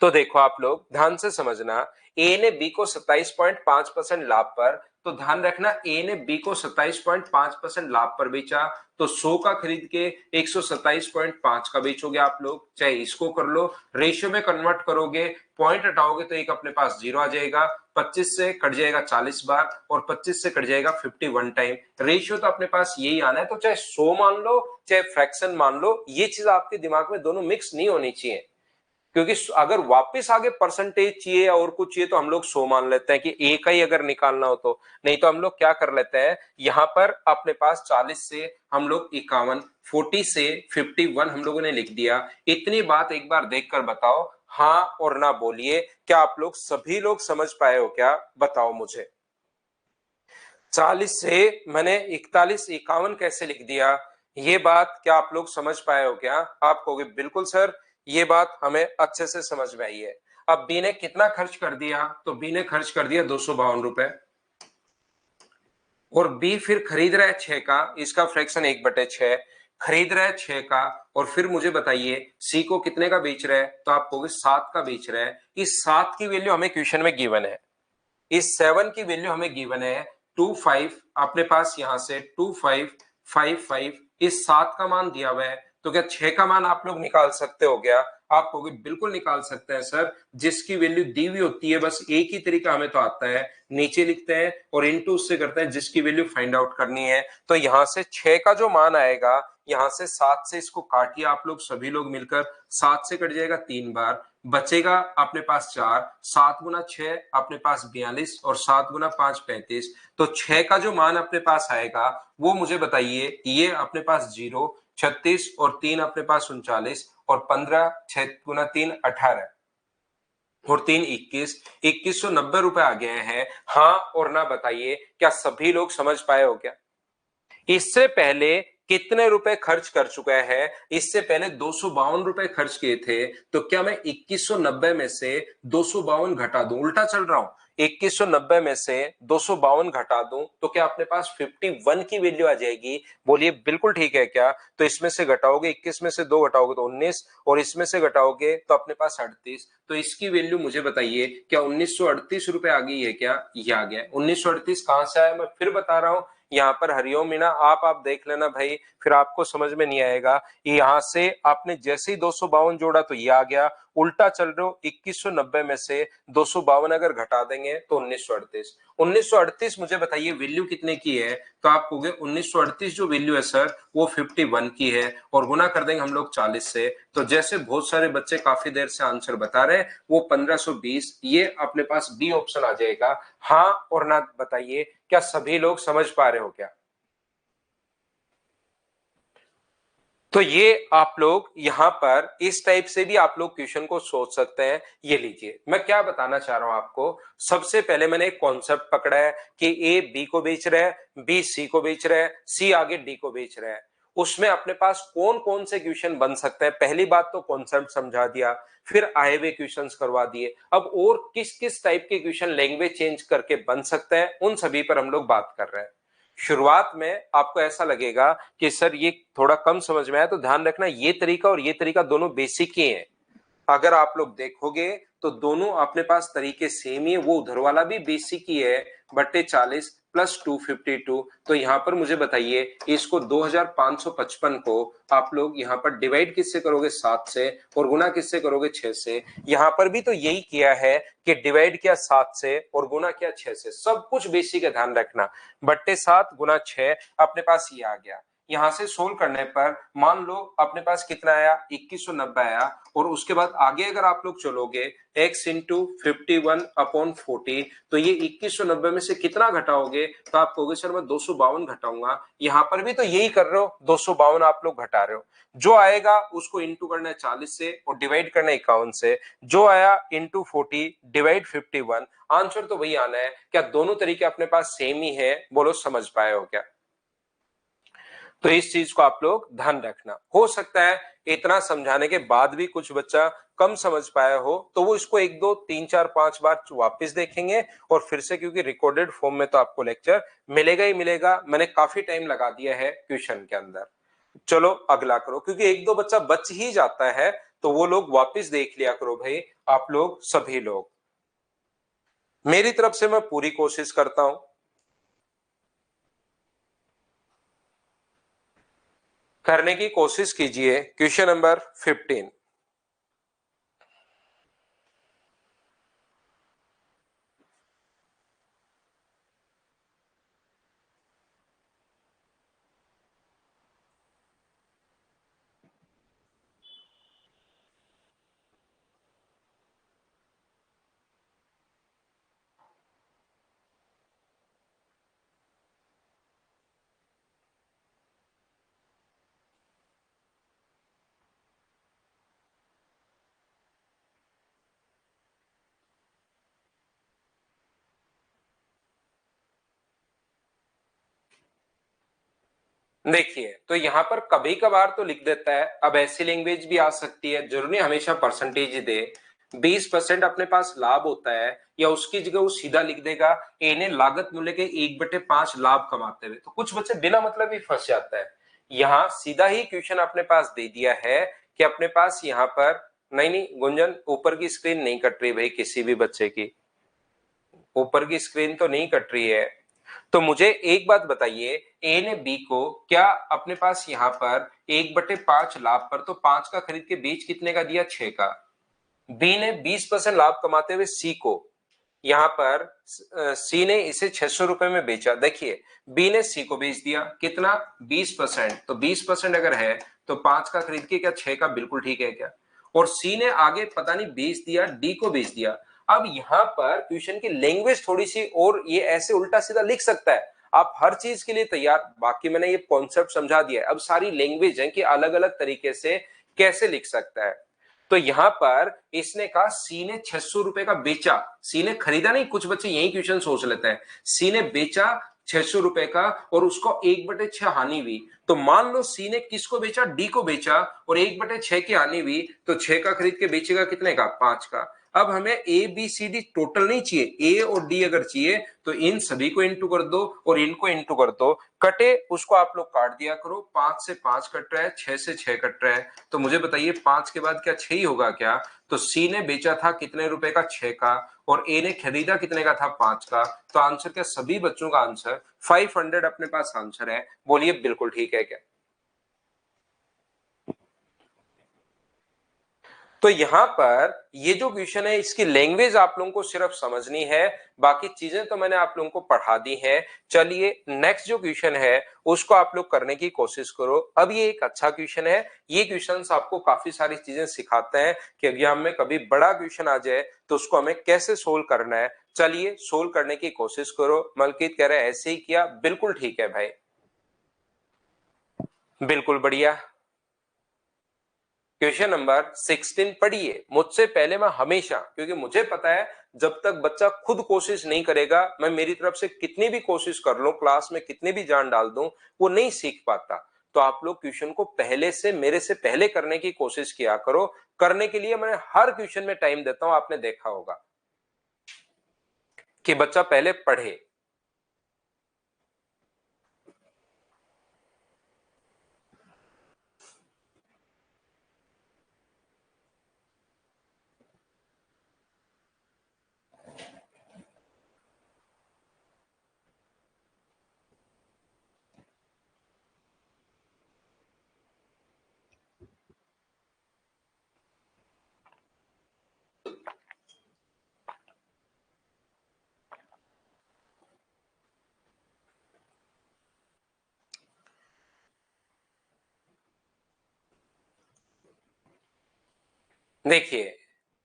तो देखो आप लोग ध्यान से समझना, ए ने बी को 27.5% लाभ पर, तो ध्यान रखना ए ने बी को 27.5% लाभ पर बेचा, तो 100 का खरीद के 127.5 का बेचोगे आप लोग। चाहे इसको कर लो, रेशियो में कन्वर्ट करोगे, पॉइंट हटाओगे तो एक अपने पास जीरो आ जाएगा। 25 से कट जाएगा 40 बार और 25 से कट जाएगा 51 टाइम। रेशियो तो अपने पास यही आना है, तो चाहे 100 मान लो चाहे फ्रैक्शन मान लो, ये चीज आपके दिमाग में दोनों मिक्स नहीं होनी चाहिए। क्योंकि अगर वापस आगे परसेंटेज चाहिए या और कुछ चाहिए तो हम लोग 100 मान लेते हैं कि ए का ही अगर निकालना हो तो। नहीं तो हम लोग क्या कर लेते हैं, यहां पर अपने पास 40 से हम लोग 51, 40 से 51 हम लोगों ने लिख दिया। इतनी बात एक बार देखकर बताओ, हाँ और ना बोलिए। क्या आप लोग सभी लोग समझ पाए हो क्या, बताओ मुझे। 40 से मैंने 41, 51 कैसे लिख दिया, ये बात क्या आप लोग समझ पाए हो क्या? आप कहोगे बिल्कुल सर, ये बात हमें अच्छे से समझ में आई है। अब बी ने कितना खर्च कर दिया, तो बी ने खर्च कर दिया 252 रुपए, और बी फिर खरीद रहा है 6 का, इसका फ्रैक्शन 1/6 खरीद रहा है 6 का। और फिर मुझे बताइए सी को कितने का बेच रहा है, तो आप कहोगे 7 का बेच रहा है। इस 7 की वैल्यू हमें क्वेश्चन में गिवन है, इस 7 की वैल्यू हमें गिवन है। 25 अपने पास यहां से 2555 इस 7 का मान दिया हुआ है, तो क्या 6 का मान आप लोग निकाल सकते हो क्या? आप कहोगे बिल्कुल निकाल सकते हैं सर, जिसकी वैल्यू दी हुई होती है बस एक ही तरीका हमें तो आता है, नीचे लिखते हैं और इनटू उससे करते हैं जिसकी वैल्यू फाइंड आउट करनी है। तो यहां से 6 का जो मान आएगा, यहां से 7 से इसको काटिए आप लोग सभी लोग मिलकर, 7 से कट जाएगा 3 बार, बचेगा अपने पास 4, 7 गुना 6 अपने पास 42 और 7 गुना 5 35। तो 6 का जो मान अपने पास आएगा वो मुझे बताइए, ये अपने पास 0, 36 और 3 अपने पास 39 और 15, 6 गुना 3 18 और 3 21, 2190 आ गए हैं। हाँ और ना बताइए, क्या सभी लोग समझ पाए हो क्या? इससे पहले कितने रुपए खर्च कर चुका है? इससे पहले 252 रुपए खर्च किए थे, तो क्या मैं 2190 में से 252 घटा दूं? उल्टा चल रहा हूं, 2190 में से 252 घटा दूं तो क्या अपने पास 51 की वैल्यू आ जाएगी? बोलिए बिल्कुल ठीक है क्या? तो इसमें से घटाओगे, 21 में से 2 घटाओगे तो 19 और इसमें से घटाओगे तो अपने पास 38। तो इसकी वैल्यू मुझे बताइए, क्या 1938 रुपए आ गई है क्या? ये आ गया। 1938 कहां से आया मैं फिर बता रहा हूं, यहाँ पर हरिओम मीना आप देख लेना भाई, फिर आपको समझ में नहीं आएगा। यहां से आपने जैसे ही 252 जोड़ा तो ये आ गया, उल्टा चल रहे हो, 2190 में से 252 अगर घटा देंगे तो 1938। 1938 मुझे बताइए वैल्यू कितने की है? तो आप कहोगे 1938 जो वैल्यू है सर वो 51 की है, और गुना कर देंगे हम लोग 40 से। तो जैसे बहुत सारे बच्चे काफी देर से आंसर बता रहे हैं, वो 1520 ये अपने पास बी ऑप्शन आ जाएगा। हाँ और ना बताइए, क्या सभी लोग समझ पा रहे हो क्या? तो ये आप लोग यहां पर इस टाइप से भी आप लोग क्वेश्चन को सोच सकते हैं। ये लीजिए, मैं क्या बताना चाह रहा हूं आपको। सबसे पहले मैंने एक कॉन्सेप्ट पकड़ा है कि ए बी को बेच रहा है, बी सी को बेच रहा है, सी आगे डी को बेच रहा है। उसमें अपने पास कौन कौन से क्वेश्चन बन सकते हैं, पहली बात तो कॉन्सेप्ट समझा दिया, फिर आए हुए क्वेश्चन करवा दिए। अब और किस किस टाइप के क्वेश्चन लैंग्वेज चेंज करके बन सकते हैं, उन सभी पर हम लोग बात कर रहे हैं। शुरुआत में आपको ऐसा लगेगा कि सर ये थोड़ा कम समझ में आया, तो ध्यान रखना ये तरीका और ये तरीका दोनों बेसिक ही हैं। अगर आप लोग देखोगे तो दोनों अपने पास तरीके सेम ही है, वो उधर वाला भी बेसिक ही है, बट्टे 40 प्लस 252। तो यहां पर मुझे बताइए, इसको 2555 को आप लोग यहां पर डिवाइड किससे करोगे? 7 से, और गुना किससे करोगे? 6 से। यहां पर भी तो यही किया है कि डिवाइड किया 7 से और गुना किया 6 से, सब कुछ बेसिक है, ध्यान रखना। बट्टे 7 गुना 6 अपने पास ये आ गया। यहां से सोल्व करने पर मान लो अपने पास कितना आया? 2190 आया। और उसके बाद आगे अगर आप लोग चलोगे, x इंटू 51/40, तो ये 2190 में से कितना घटाओगे? तो आप कहोगे सर मैं 252 घटाऊंगा। यहां पर भी तो यही कर रहे हो, 252 आप लोग घटा रहे हो। जो आएगा उसको इंटू करना है 40 से और डिवाइड करना है 51 से। जो आया इंटू 40 डिवाइड 51, आंसर तो वही आना है। क्या दोनों तरीके अपने पास सेम ही है? बोलो समझ पाए हो क्या? तो इस चीज को आप लोग ध्यान रखना। हो सकता है इतना समझाने के बाद भी कुछ बच्चा कम समझ पाया हो, तो वो इसको 1 2 3 4 5 बार वापस देखेंगे और फिर से, क्योंकि रिकॉर्डेड फॉर्म में तो आपको लेक्चर मिलेगा ही मिलेगा। मैंने काफी टाइम लगा दिया है क्वेश्चन के अंदर। चलो अगला करो, क्योंकि 1 2 बच्चा बच ही जाता है, तो वो लोग वापस देख लिया करो भाई, आप लोग सभी लोग। मेरी तरफ से मैं पूरी कोशिश करता हूं। करने की कोशिश कीजिए। Question number 15। देखिए, तो यहां पर कभी कभार तो लिख देता है, अब ऐसी लैंग्वेज भी आ सकती है, जरूरी हमेशा परसेंटेज ही दे। 20% अपने पास लाभ होता है, या उसकी जगह वो सीधा लिख देगा ए ने लागत मूल्य के 1/5 लाभ कमाते हुए। तो कुछ बच्चे बिना मतलब ही फंस जाता है। यहाँ सीधा ही क्वेश्चन अपने पास दे दिया है कि अपने पास यहाँ पर, नहीं नहीं गुंजन, ऊपर की स्क्रीन नहीं कट रही भाई किसी भी बच्चे की, ऊपर की स्क्रीन तो नहीं कट रही है। तो मुझे एक बात बताइए, ए ने बी को क्या अपने पास यहाँ पर 1/5 लाभ पर तो 5 का खरीद के बेच कितने का दिया, 6 का। बी ने 20% लाभ कमाते हुए सी को, यहां पर सी ने इसे 600 रुपए में बेचा। देखिए बी ने सी को बेच दिया कितना, 20%। तो 20% अगर है तो 5 का खरीद के क्या 6 का, बिल्कुल ठीक है क्या। और सी ने आगे पता नहीं बेच दिया, डी को बेच दिया। अब यहां पर क्वेश्चन की लैंग्वेज थोड़ी सी, और ये ऐसे उल्टा सीधा लिख सकता है, आप हर चीज के लिए तैयार। बाकी मैंने ये कॉन्सेप्ट समझा दिया है, अब सारी लैंग्वेज है कि अलग अलग तरीके से कैसे लिख सकता है। तो यहां पर इसने कहा सी ने 600 रुपए का बेचा, सी ने खरीदा नहीं। कुछ बच्चे यही क्वेश्चन सोच लेते हैं, सी ने बेचा 600 रुपए का और उसको 1/6 हानि हुई। तो मान लो सी ने किसको बेचा, डी को बेचा, और 1/6 की हानि हुई, तो 6 का खरीद के बेचेगा कितने का, 5 का। अब हमें A B C D total नहीं चाहिए, ए और डी अगर चाहिए तो इन सभी को इंटू कर दो और इनको इंटू कर दो, कटे उसको आप लोग काट दिया करो। 5 से 5 कट रहा है, 6 से 6 कट रहा है। तो मुझे बताइए 5 के बाद क्या 6 ही होगा क्या। तो सी ने बेचा था कितने रुपए का, 6 का, और ए ने खरीदा कितने का था, 5 का। तो आंसर क्या, सभी बच्चों का आंसर 500 अपने पास आंसर है। बोलिए बिल्कुल ठीक है क्या। तो यहां पर ये जो क्वेश्चन है इसकी लैंग्वेज आप लोगों को सिर्फ समझनी है, बाकी चीजें तो मैंने आप लोगों को पढ़ा दी हैं। चलिए नेक्स्ट जो क्वेश्चन है उसको आप लोग करने की कोशिश करो। अब ये एक अच्छा क्वेश्चन है, ये क्वेश्चंस आपको काफी सारी चीजें सिखाते हैं कि एग्जाम में कभी बड़ा क्वेश्चन आ जाए तो उसको हमें कैसे सोल्व करना है। चलिए सोल्व करने की कोशिश करो। मलकीत कह रहे हैं ऐसे ही किया, बिल्कुल ठीक है भाई, बिल्कुल बढ़िया। क्वेश्चन नंबर 16 पढ़िए मुझसे पहले। मैं हमेशा, क्योंकि मुझे पता है जब तक बच्चा खुद कोशिश नहीं करेगा, मैं मेरी तरफ से कितनी भी कोशिश कर लूं, क्लास में कितनी भी जान डाल दूं, वो नहीं सीख पाता। तो आप लोग क्वेश्चन को पहले से, मेरे से पहले करने की कोशिश किया करो। करने के लिए मैं हर क्वेश्चन में टाइम देता हूं, आपने देखा होगा कि बच्चा पहले पढ़े। देखिए,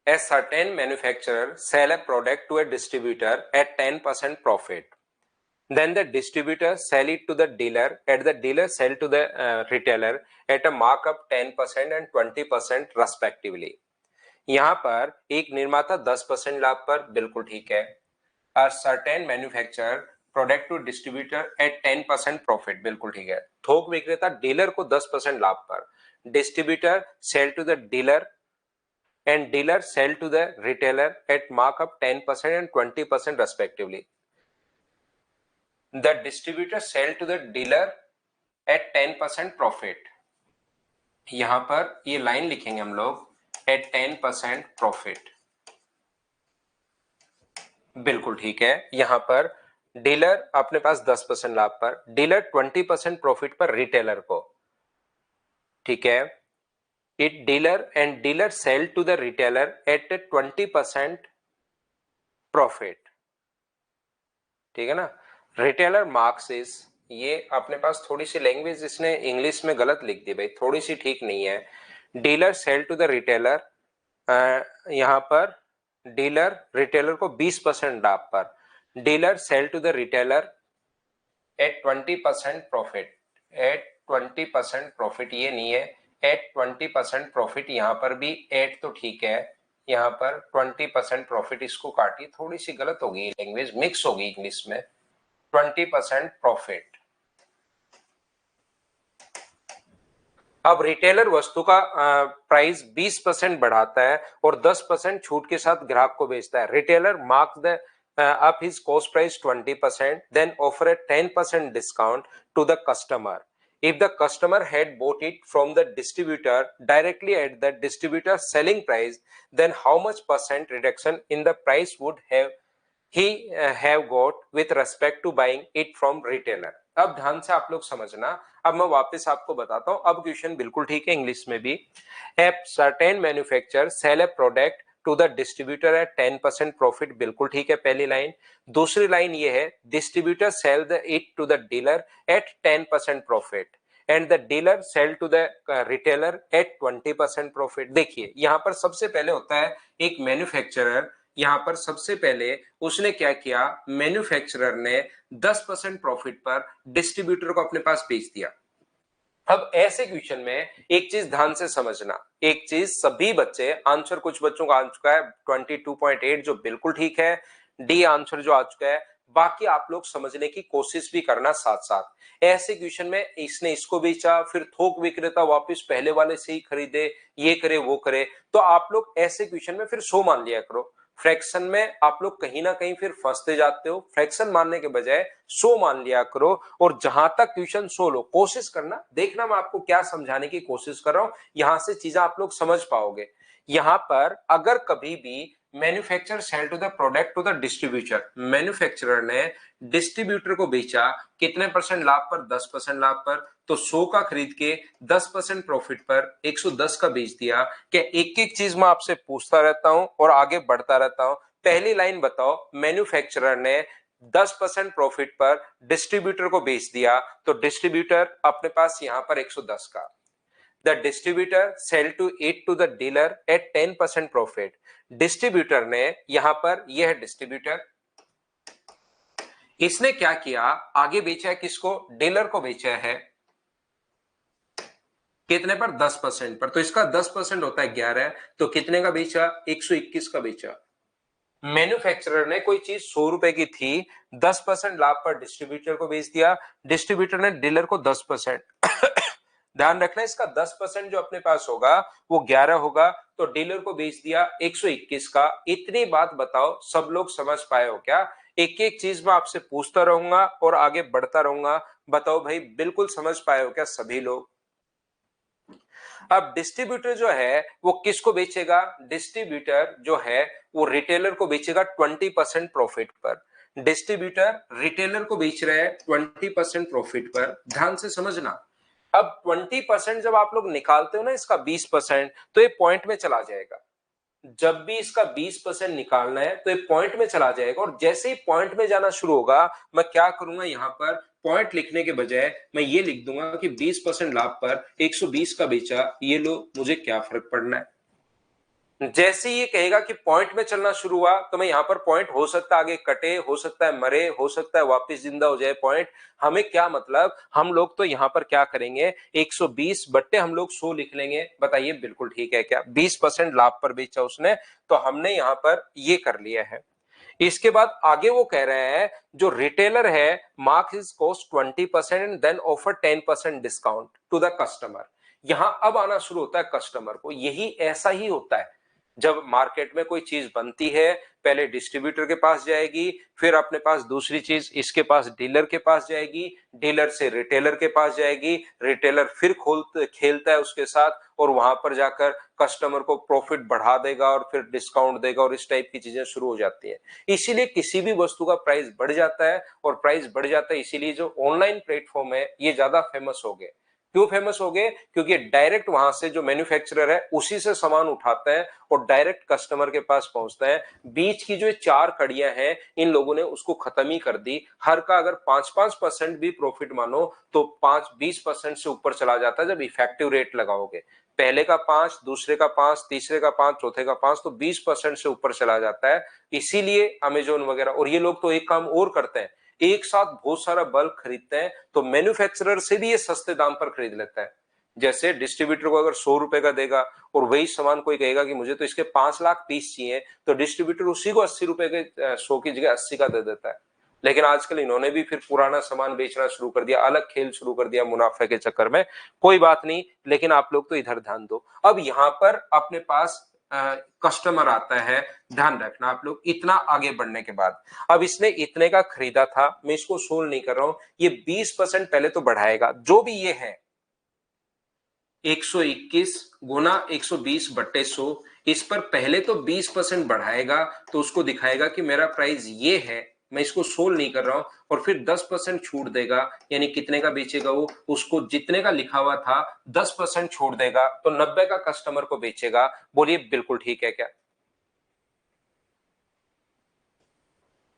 a certain manufacturer sell a product to a distributor at 10% profit. Then the distributor sell it to the dealer, at the dealer sell to the retailer at a markup 10% and 20% respectively. यहाँ पर एक निर्माता 10% लाभ पर, बिल्कुल ठीक है। A certain manufacturer product to distributor at 10% profit, बिल्कुल ठीक है। थोक विक्रेता डीलर को 10% लाभ पर, distributor sell to the dealer and dealer sell to the retailer at markup 10% and 20% respectively. The distributor sell to the dealer at 10% profit. यहां पर ये लाइन लिखेंगे हम लोग at 10% profit, बिल्कुल ठीक है। यहां पर डीलर अपने पास 10% लाभ पर, डीलर 20% प्रॉफिट पर रिटेलर को, ठीक है। It dealer and dealer sell to the retailer at 20% profit, ठीक है ना। रिटेलर मार्क्स इज, ये अपने पास थोड़ी सी लैंग्वेज इसने इंग्लिश में गलत लिख दी भाई, थोड़ी सी ठीक नहीं है। Dealer sell to the retailer, यहां पर डीलर रिटेलर को 20% लाभ पर, dealer sell to the retailer at 20% profit, at 20% profit, ये नहीं है एट 20% प्रॉफिट। यहां पर भी एट तो ठीक है, यहां पर 20% प्रॉफिट, इसको काटिए, थोड़ी सी गलत होगी, लैंग्वेज मिक्स होगी इंग्लिश में। 20% प्रॉफिट। अब रिटेलर वस्तु का प्राइस 20% बढ़ाता है और 10% छूट के साथ ग्राहक को बेचता है। Retailer mark the up his cost price 20%, then offer a 10% discount to the customer. If the customer had bought it from the distributor directly at the distributor selling price, then how much percent reduction in the price would have he have got with respect to buying it from retailer। अब ध्यान से आप लोग समझना, अब मैं वापस आपको बताता हूं, अब क्वेश्चन बिल्कुल ठीक है इंग्लिश में भी। A certain manufacturer sell a product to the distributor at 10% profit, बिल्कुल ठीक है पहली लाइन। दूसरी लाइन ये है distributor sell the it to the dealer at 10% profit and the dealer sell to the retailer at 20% profit. देखिए यहां पर सबसे पहले होता है एक मैन्युफैक्चरर, यहां पर सबसे पहले उसने क्या किया, मैन्युफैक्चरर ने 10% प्रॉफिट पर डिस्ट्रीब्यूटर को अपने पास बेच दिया। अब ऐसे क्वेश्चन में एक चीज ध्यान से समझना, एक चीज सभी बच्चे, आंसर कुछ बच्चों का आ चुका है 22.8 जो बिल्कुल ठीक है, डी आंसर जो आ चुका है, बाकी आप लोग समझने की कोशिश भी करना साथ साथ। ऐसे क्वेश्चन में इसने इसको बेचा, फिर थोक विक्रेता वापस पहले वाले से ही खरीदे, ये करे वो करे, तो आप लोग ऐसे क्वेश्चन में फिर 100 मान लिया करो। फ्रैक्शन में आप लोग कहीं ना कहीं फिर फंसते जाते हो, फ्रैक्शन मानने के बजाय 100 मान लिया करो। और जहां तक क्वेश्चन 100 लो, कोशिश करना, देखना मैं आपको क्या समझाने की कोशिश कर रहा हूं, यहां से चीजें आप लोग समझ पाओगे। यहां पर अगर कभी भी manufacturer sell to the product to the distributor, manufacturer ने डिस्ट्रीब्यूटर को बेचा कितने परसेंट लाभ पर, 10% लाभ पर, तो 100 का खरीद के 10% प्रॉफिट पर 110 का बेच दिया। क्या एक एक चीज मैं आपसे पूछता रहता हूं और आगे बढ़ता रहता हूं। पहली लाइन बताओ, मैन्युफैक्चरर ने 10% प्रॉफिट पर डिस्ट्रीब्यूटर को बेच दिया, तो डिस्ट्रीब्यूटर अपने पास यहां पर 110 का, the distributor sell to it to the dealer at 10% profit. Distributor ने यहां पर, यह है डिस्ट्रीब्यूटर, इसने क्या किया, आगे बेचा है किसको, डीलर को बेचा है कितने पर, 10% पर, तो इसका 10% होता है 11, तो कितने का बेचा, 121 का बेचा। मैन्युफैक्चरर ने कोई चीज 100 रुपए की थी, 10% लाभ पर डिस्ट्रीब्यूटर को बेच दिया, डिस्ट्रीब्यूटर ने डीलर को 10%। ध्यान रखना इसका 10% जो अपने पास होगा वो 11 होगा, तो डीलर को बेच दिया 121 का। इतनी बात बताओ सब लोग समझ पाए हो क्या? एक एक चीज मैं आपसे पूछता रहूंगा और आगे बढ़ता रहूंगा, बताओ भाई बिल्कुल समझ पाए हो क्या सभी लोग? अब डिस्ट्रीब्यूटर जो है वो किसको बेचेगा, डिस्ट्रीब्यूटर जो है वो रिटेलर को बेचेगा 20% प्रॉफिट पर। डिस्ट्रीब्यूटर रिटेलर को बेच रहा है 20% प्रॉफिट पर, ध्यान से समझना। अब 20% जब आप लोग निकालते हो ना इसका 20%, तो ये पॉइंट में चला जाएगा। जब भी इसका 20% निकालना है तो ये पॉइंट में चला जाएगा, और जैसे ही पॉइंट में जाना शुरू होगा, मैं क्या करूंगा, यहां पर पॉइंट लिखने के बजाय मैं ये लिख दूंगा कि 20% लाभ पर 120 का बेचा, ये लो मुझे क्या फर्क पड़ना है। जैसे ये कहेगा कि पॉइंट में चलना शुरू हुआ, तो मैं यहां पर पॉइंट हो सकता है आगे कटे, हो सकता है मरे, हो सकता है वापस जिंदा हो जाए पॉइंट, हमें क्या मतलब। हम लोग तो यहां पर क्या करेंगे, 120 बट्टे हम लोग 100 लिख लेंगे। बताइए बिल्कुल ठीक है क्या? 20% लाभ पर बेचा उसने, तो हमने यहां पर ये कर लिया है। इसके बाद आगे वो कह रहे हैं जो रिटेलर है, mark his cost 20% and then offer 10% discount to the customer. यहां अब आना शुरू होता है कस्टमर को, यही ऐसा ही होता है। जब मार्केट में कोई चीज बनती है, पहले डिस्ट्रीब्यूटर के पास जाएगी, फिर अपने पास दूसरी चीज इसके पास डीलर के पास जाएगी, डीलर से रिटेलर के पास जाएगी, रिटेलर फिर खेलता है उसके साथ, और वहां पर जाकर कस्टमर को प्रॉफिट बढ़ा देगा और फिर डिस्काउंट देगा, और इस टाइप की चीजें शुरू हो जाती है। इसीलिए किसी भी वस्तु का प्राइस बढ़ जाता है, और प्राइस बढ़ जाता है इसीलिए जो ऑनलाइन प्लेटफॉर्म है ये ज्यादा फेमस हो गए। क्यों फेमस हो गए? क्योंकि डायरेक्ट वहां से जो मैन्युफैक्चरर है उसी से सामान उठाते हैं और डायरेक्ट कस्टमर के पास पहुंचते हैं। बीच की जो 4 कड़ियां हैं इन लोगों ने उसको खत्म ही कर दी। हर का अगर 5-5% भी प्रॉफिट मानो तो 5-20% से ऊपर चला जाता है जब इफेक्टिव रेट लगाओगे। पहले का 5, दूसरे का 5, तीसरे का 5, चौथे का 5, तो 20% से ऊपर चला जाता है। इसीलिए अमेजोन वगैरह, और ये लोग तो एक काम और करते हैं, एक साथ बहुत सारा बल्क खरीदते हैं, तो मैन्युफैक्चरर से भी ये सस्ते दाम पर खरीद लेता है। जैसे डिस्ट्रीब्यूटर को अगर 100 रुपए का देगा और वही सामान कोई कहेगा कि मुझे तो इसके 5 लाख पीस चाहिए, तो डिस्ट्रीब्यूटर उसी को 80 रुपए के 100 की जगह 80 का दे देता है। लेकिन आजकल इन्होंने भी फिर पुराना सामान बेचना शुरू कर दिया, अलग खेल शुरू कर दिया मुनाफे के चक्कर में। कोई बात नहीं, लेकिन आप लोग तो इधर ध्यान दो। अब यहां पर अपने पास कस्टमर आता है, ध्यान रखना आप लोग, इतना आगे बढ़ने के बाद अब इसने इतने का खरीदा था, मैं इसको सोल्व नहीं कर रहा हूं, ये 20% पहले तो बढ़ाएगा, जो भी ये है 121 गुना 120 बट्टे 100, इस पर पहले तो 20% बढ़ाएगा, तो उसको दिखाएगा कि मेरा प्राइस ये है, मैं इसको सोल्व नहीं कर रहा हूं, और फिर 10% छूट देगा, यानी कितने का बेचेगा वो, उसको जितने का लिखा हुआ था 10% छोड़ देगा, तो 90 का कस्टमर को बेचेगा। बोलिए बिल्कुल ठीक है क्या?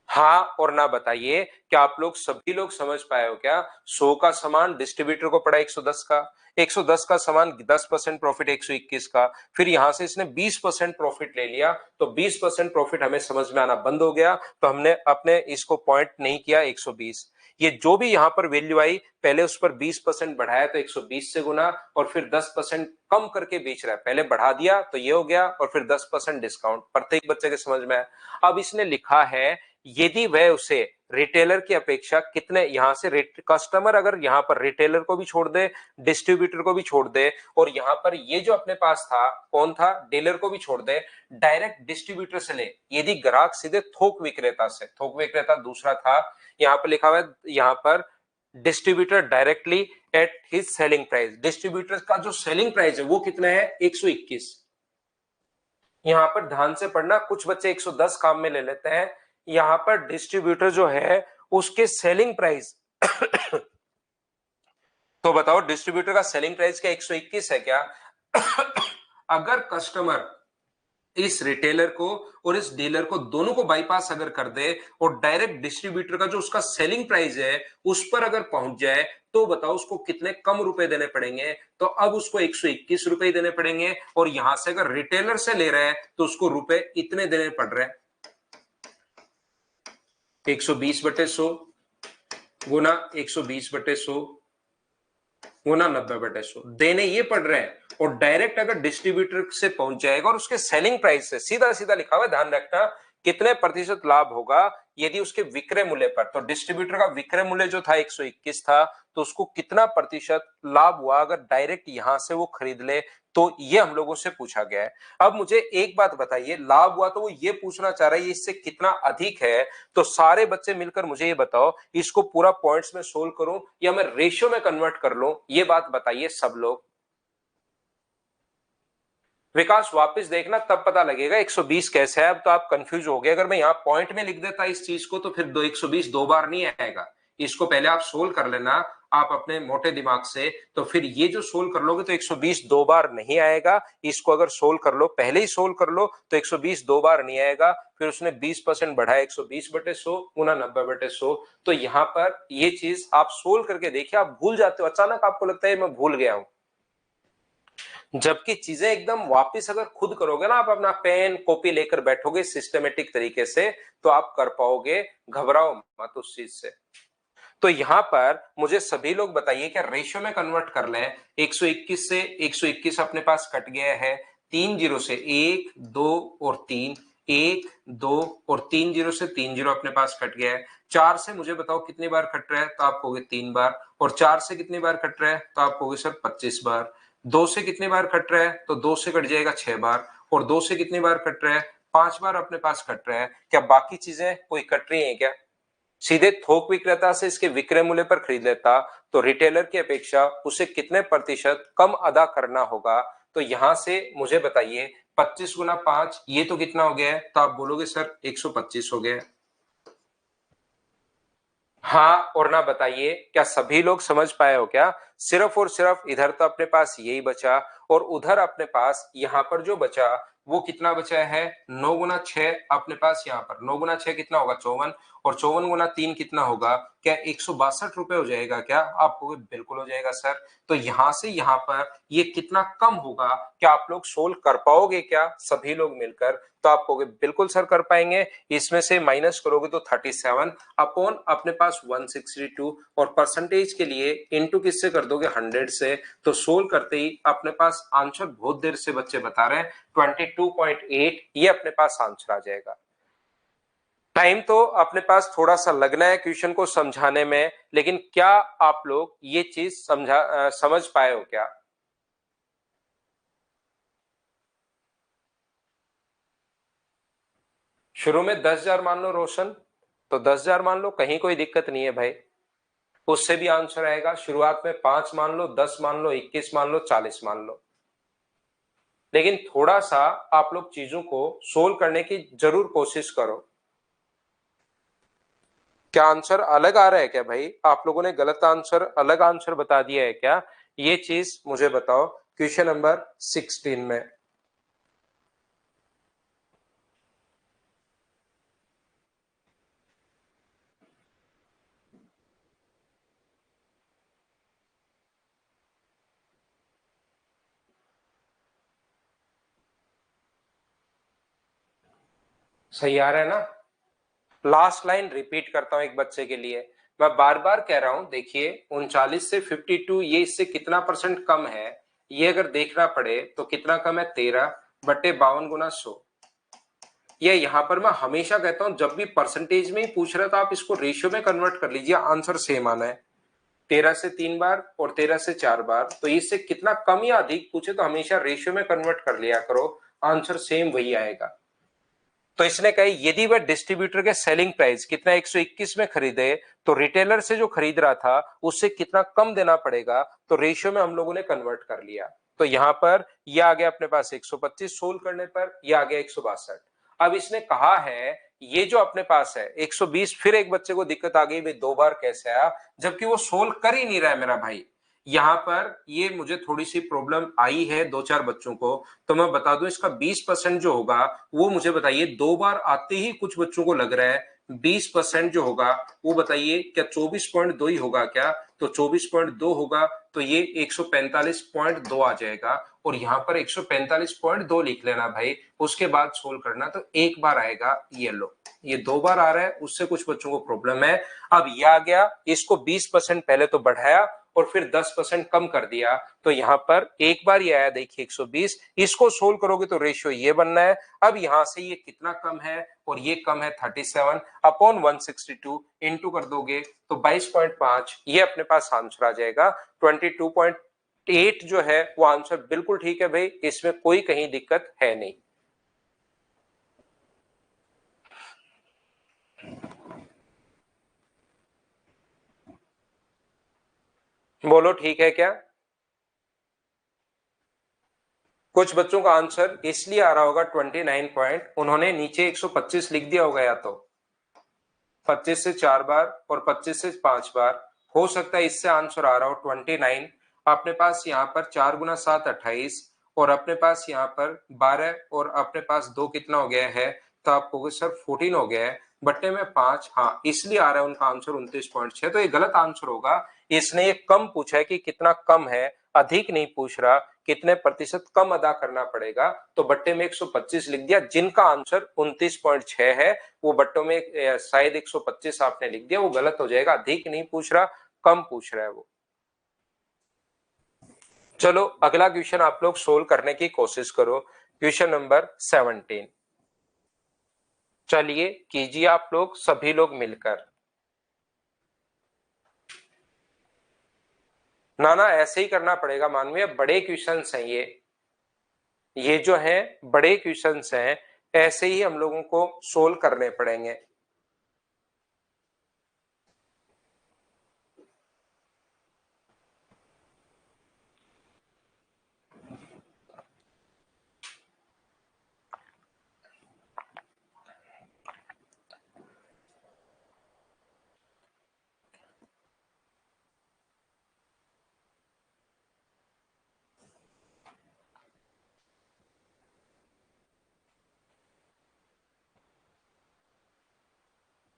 हाँ और ना बताइए, क्या आप लोग सभी लोग समझ पाए हो क्या? 100 का सामान डिस्ट्रीब्यूटर को पड़ा 110 का, 110 का सामान 10% प्रॉफिट 121 का, फिर यहां से इसने 20% प्रॉफिट ले लिया, तो 20% प्रॉफिट हमें समझ में आना बंद हो गया, तो हमने अपने इसको पॉइंट नहीं किया 120। ये जो भी यहां पर वैल्यू आई, पहले उस पर 20% बढ़ाया तो 120 से गुना, और फिर 10% कम करके बेच रहा है, पहले बढ़ा दिया तो ये हो गया, और फिर 10% डिस्काउंट। प्रत्येक बच्चे के समझ में आया? अब इसने लिखा है यदि वह उसे रिटेलर की अपेक्षा कितने, यहां से कस्टमर अगर यहां पर रिटेलर को भी छोड़ दे, डिस्ट्रीब्यूटर को भी छोड़ दे, और यहां पर ये जो अपने पास था कौन था, डीलर को भी छोड़ दे, डायरेक्ट डिस्ट्रीब्यूटर से ले, यदि ग्राहक सीधे थोक विक्रेता से, थोक विक्रेता दूसरा था, यहां पर लिखा हुआ है, यहां पर distributor directly at his selling price, distributor का जो सेलिंग प्राइस है वो कितना है 121। यहां पर ध्यान से पढ़ना, कुछ बच्चे 110 काम में ले लेते हैं, यहां पर डिस्ट्रीब्यूटर जो है उसके सेलिंग प्राइस तो बताओ डिस्ट्रीब्यूटर का सेलिंग प्राइस क्या 121 है क्या? अगर कस्टमर इस रिटेलर को और इस डीलर को दोनों को बाईपास अगर कर दे और डायरेक्ट डिस्ट्रीब्यूटर का जो उसका सेलिंग प्राइस है उस पर अगर पहुंच जाए, तो बताओ उसको कितने कम रुपए देने पड़ेंगे? तो अब उसको 121 रुपए देने पड़ेंगे, और यहां से अगर रिटेलर से ले रहा है तो उसको रुपए इतने देने पड़ रहे हैं, 120/100 गुना 120/100 गुना 90/100 देने ये पड़ रहे हैं, और डायरेक्ट अगर डिस्ट्रीब्यूटर से पहुंच जाएगा और उसके सेलिंग प्राइस से सीधा सीधा लिखा हुआ है, ध्यान रखना, कितने प्रतिशत लाभ होगा यदि उसके विक्रय मूल्य पर, तो डिस्ट्रीब्यूटर का विक्रय मूल्य जो था 121 था, तो उसको कितना प्रतिशत लाभ हुआ अगर डायरेक्ट यहां से वो खरीद ले, तो ये हम लोगों से पूछा गया है। अब मुझे एक बात बताइए, लाभ हुआ तो वो ये पूछना चाह रहा है इससे कितना अधिक है, तो सारे बच्चे मिलकर मुझे ये बताओ, इसको पूरा पॉइंट्स में सोल्व करूं या मैं रेशियो में कन्वर्ट कर लूं, ये बात बताइए सब लोग। विकास वापस देखना, तब पता लगेगा 120 कैसे है। अब तो आप कंफ्यूज हो गए, अगर मैं यहां पॉइंट में लिख देता इस चीज को तो फिर 120 दो बार नहीं आएगा, इसको पहले आप सोल्व कर लेना आप अपने मोटे दिमाग से, तो फिर ये जो सोल्व कर लोगे तो 120 दो बार नहीं आएगा। इसको अगर सोल्व कर लो, पहले ही सोल्व कर लो, तो 120 दो बार नहीं आएगा, फिर उसने 20% बढ़ाया 120/100 गुना 90/100, तो यहां पर ये चीज आप सोल्व करके देखिए, आप भूल जाते हो, अचानक आपको लगता है मैं भूल गया हूं, जबकि चीजें एकदम वापस अगर खुद करोगे ना, आप अपना पेन कॉपी लेकर बैठोगे सिस्टमेटिक तरीके से, तो आप कर पाओगे, घबराओ मत उस चीज से। तो यहां पर मुझे सभी लोग बताइए क्या रेशियो में कन्वर्ट कर लें, 121 से 121 अपने पास कट गया है, 3 जीरो से 1 2 और 3, 1 2 और 3 जीरो से 3 जीरो अपने पास कट गया है, 4 से मुझे बताओ कितनी बार कट रहा है, तो आप कहोगे 3 बार, और 4 से कितनी बार कट रहा है, तो आप कहोगे सर 25 बार, 2 से कितनी बार कट रहा है, तो 2 से कट जाएगा 6 बार, और 2 से कितनी बार कट रहा है, 5 बार अपने पास कट रहा है। क्या बाकी चीजें कोई कट रही है क्या? सीधे थोक विक्रेता से इसके विक्रय मूल्य पर खरीद लेता, तो रिटेलर की अपेक्षा उसे कितने प्रतिशत कम अदा करना होगा? तो यहां से मुझे बताइए 25 गुना 5 ये तो कितना हो गया है, तो आप बोलोगे सर 125 हो गया। हाँ और ना बताइए, क्या सभी लोग समझ पाए हो क्या? सिर्फ और सिर्फ इधर तो अपने पास यही बचा, और उधर अपने पास यहाँ पर जो बचा वो कितना बचा है, 9 गुना 6 अपने पास, यहाँ पर 9 गुना 6 कितना होगा 54, और 54 गुना 3 कितना होगा, क्या 162 रुपए हो जाएगा क्या? आपको बिल्कुल हो जाएगा सर। तो यहां से यहाँ पर ये कितना कम होगा, क्या आप लोग सोल्व कर पाओगे क्या सभी लोग मिलकर? तो आप कहोगे बिल्कुल सर कर पाएंगे, इसमें से माइनस करोगे तो 37 अपॉन अपने पास 162, और परसेंटेज के लिए इनटू किससे कर दोगे 100 से, तो सोल्व करते ही अपने पास आंसर बहुत देर से बच्चे बता रहे हैं 22.8, ये अपने पास आंसर आ जाएगा। टाइम तो अपने पास थोड़ा सा लगना है क्वेश्चन को समझाने में, लेकिन क्या आप लोग ये चीज समझ पाए हो क्या? शुरू में 10,000 मान लो रोशन, तो 10,000 मान लो, कहीं कोई दिक्कत नहीं है भाई, उससे भी आंसर आएगा। शुरुआत में 5 मान लो, 10 मान लो, 21 मान लो, 40 मान लो। लेकिन थोड़ा सा आप लोग चीजों को सोल्व करने की जरूर कोशिश करो। क्या आंसर अलग आ रहा है क्या भाई? आप लोगों ने गलत आंसर, अलग आंसर बता दिया है क्या? ये चीज मुझे बताओ क्वेश्चन नंबर 16 में। सही आ रहा है ना? लास्ट लाइन रिपीट करता हूं एक बच्चे के लिए। मैं बार बार कह रहा हूं, देखिए 39 से 52 ये इससे कितना परसेंट कम है, ये अगर देखना पड़े तो कितना कम है, 13/52 गुना 100। ये यहां पर मैं हमेशा कहता हूं जब भी परसेंटेज में ही पूछ रहे तो आप इसको रेशियो में कन्वर्ट कर लीजिए, आंसर सेम आना है। 13 से 3 बार और 13 से 4 बार, तो इससे कितना कम या अधिक पूछे तो हमेशा रेशियो में कन्वर्ट कर लिया करो, आंसर सेम वही आएगा। तो इसने कहा यदि वह डिस्ट्रीब्यूटर के सेलिंग प्राइस कितना 121 में खरीदे तो रिटेलर से जो खरीद रहा था उससे कितना कम देना पड़ेगा, तो रेशियो में हम लोगों ने कन्वर्ट कर लिया। तो यहां पर यह आ गया अपने पास 125, सोल्व करने पर यह आ गया 162। अब इसने कहा है ये जो अपने पास है 120, फिर एक बच्चे को दिक्कत आ गई भाई 2 बार कैसे आया, जबकि वो सोल्व कर ही नहीं रहा है मेरा भाई। यहां पर ये मुझे थोड़ी सी प्रॉब्लम आई है 2-4 बच्चों को, तो मैं बता दूं इसका 20% जो होगा वो मुझे बताइए, 2 बार आते ही कुछ बच्चों को लग रहा है 20% जो होगा वो बताइए क्या 24.2 ही होगा क्या? तो 24.2 होगा तो ये 145.2 आ जाएगा, और यहां पर 145.2 लिख लेना भाई, उसके बाद सोल्व करना तो एक बार आएगा। ये लो, ये 2 बार आ रहा है, उससे कुछ बच्चों को प्रॉब्लम है। अब ये आ गया, इसको 20% पहले तो बढ़ाया और फिर 10% कम कर दिया, तो यहां पर एक बार ये आया देखिए 120, इसको सोल्व करोगे तो रेशियो ये बनना है। अब यहां से ये कितना कम है, और ये कम है 37/162, इंटू कर दोगे तो 22.5, ये अपने पास आंसर आ जाएगा। 22.8 जो है वो आंसर बिल्कुल ठीक है भाई, इसमें कोई कहीं दिक्कत है नहीं। बोलो ठीक है क्या? कुछ बच्चों का आंसर इसलिए आ रहा होगा 29 पॉइंट, उन्होंने नीचे 125 लिख दिया होगा, या तो 25 से 4 बार और 25 से 5 बार, हो सकता है इससे आंसर आ रहा हो 29। अपने पास यहाँ पर 4 गुना 7 28, और अपने पास यहाँ पर 12, और अपने पास 2 कितना हो गया है, तो आप कहोगे सर 14 हो गया है, बट्टे में 5, हाँ इसलिए आ रहा है उनका आंसर 29.6। तो ये गलत आंसर होगा, इसने ये कम पूछा है कि कितना कम है, अधिक नहीं पूछ रहा कितने प्रतिशत कम अदा करना पड़ेगा, तो बट्टे में 125 लिख दिया। जिनका आंसर 29.6 है वो बट्टों में शायद 125 आपने लिख दिया, वो गलत हो जाएगा, अधिक नहीं पूछ रहा, कम पूछ रहा है वो। चलो अगला क्वेश्चन आप लोग सोल्व करने की कोशिश करो, क्वेश्चन नंबर 17। चलिए कीजिए आप लोग, सभी लोग मिलकर। ना ना ऐसे ही करना पड़ेगा मानवीय, बड़े क्वेश्चंस हैं ये जो है बड़े क्वेश्चंस हैं, ऐसे ही हम लोगों को सोल्व करने पड़ेंगे।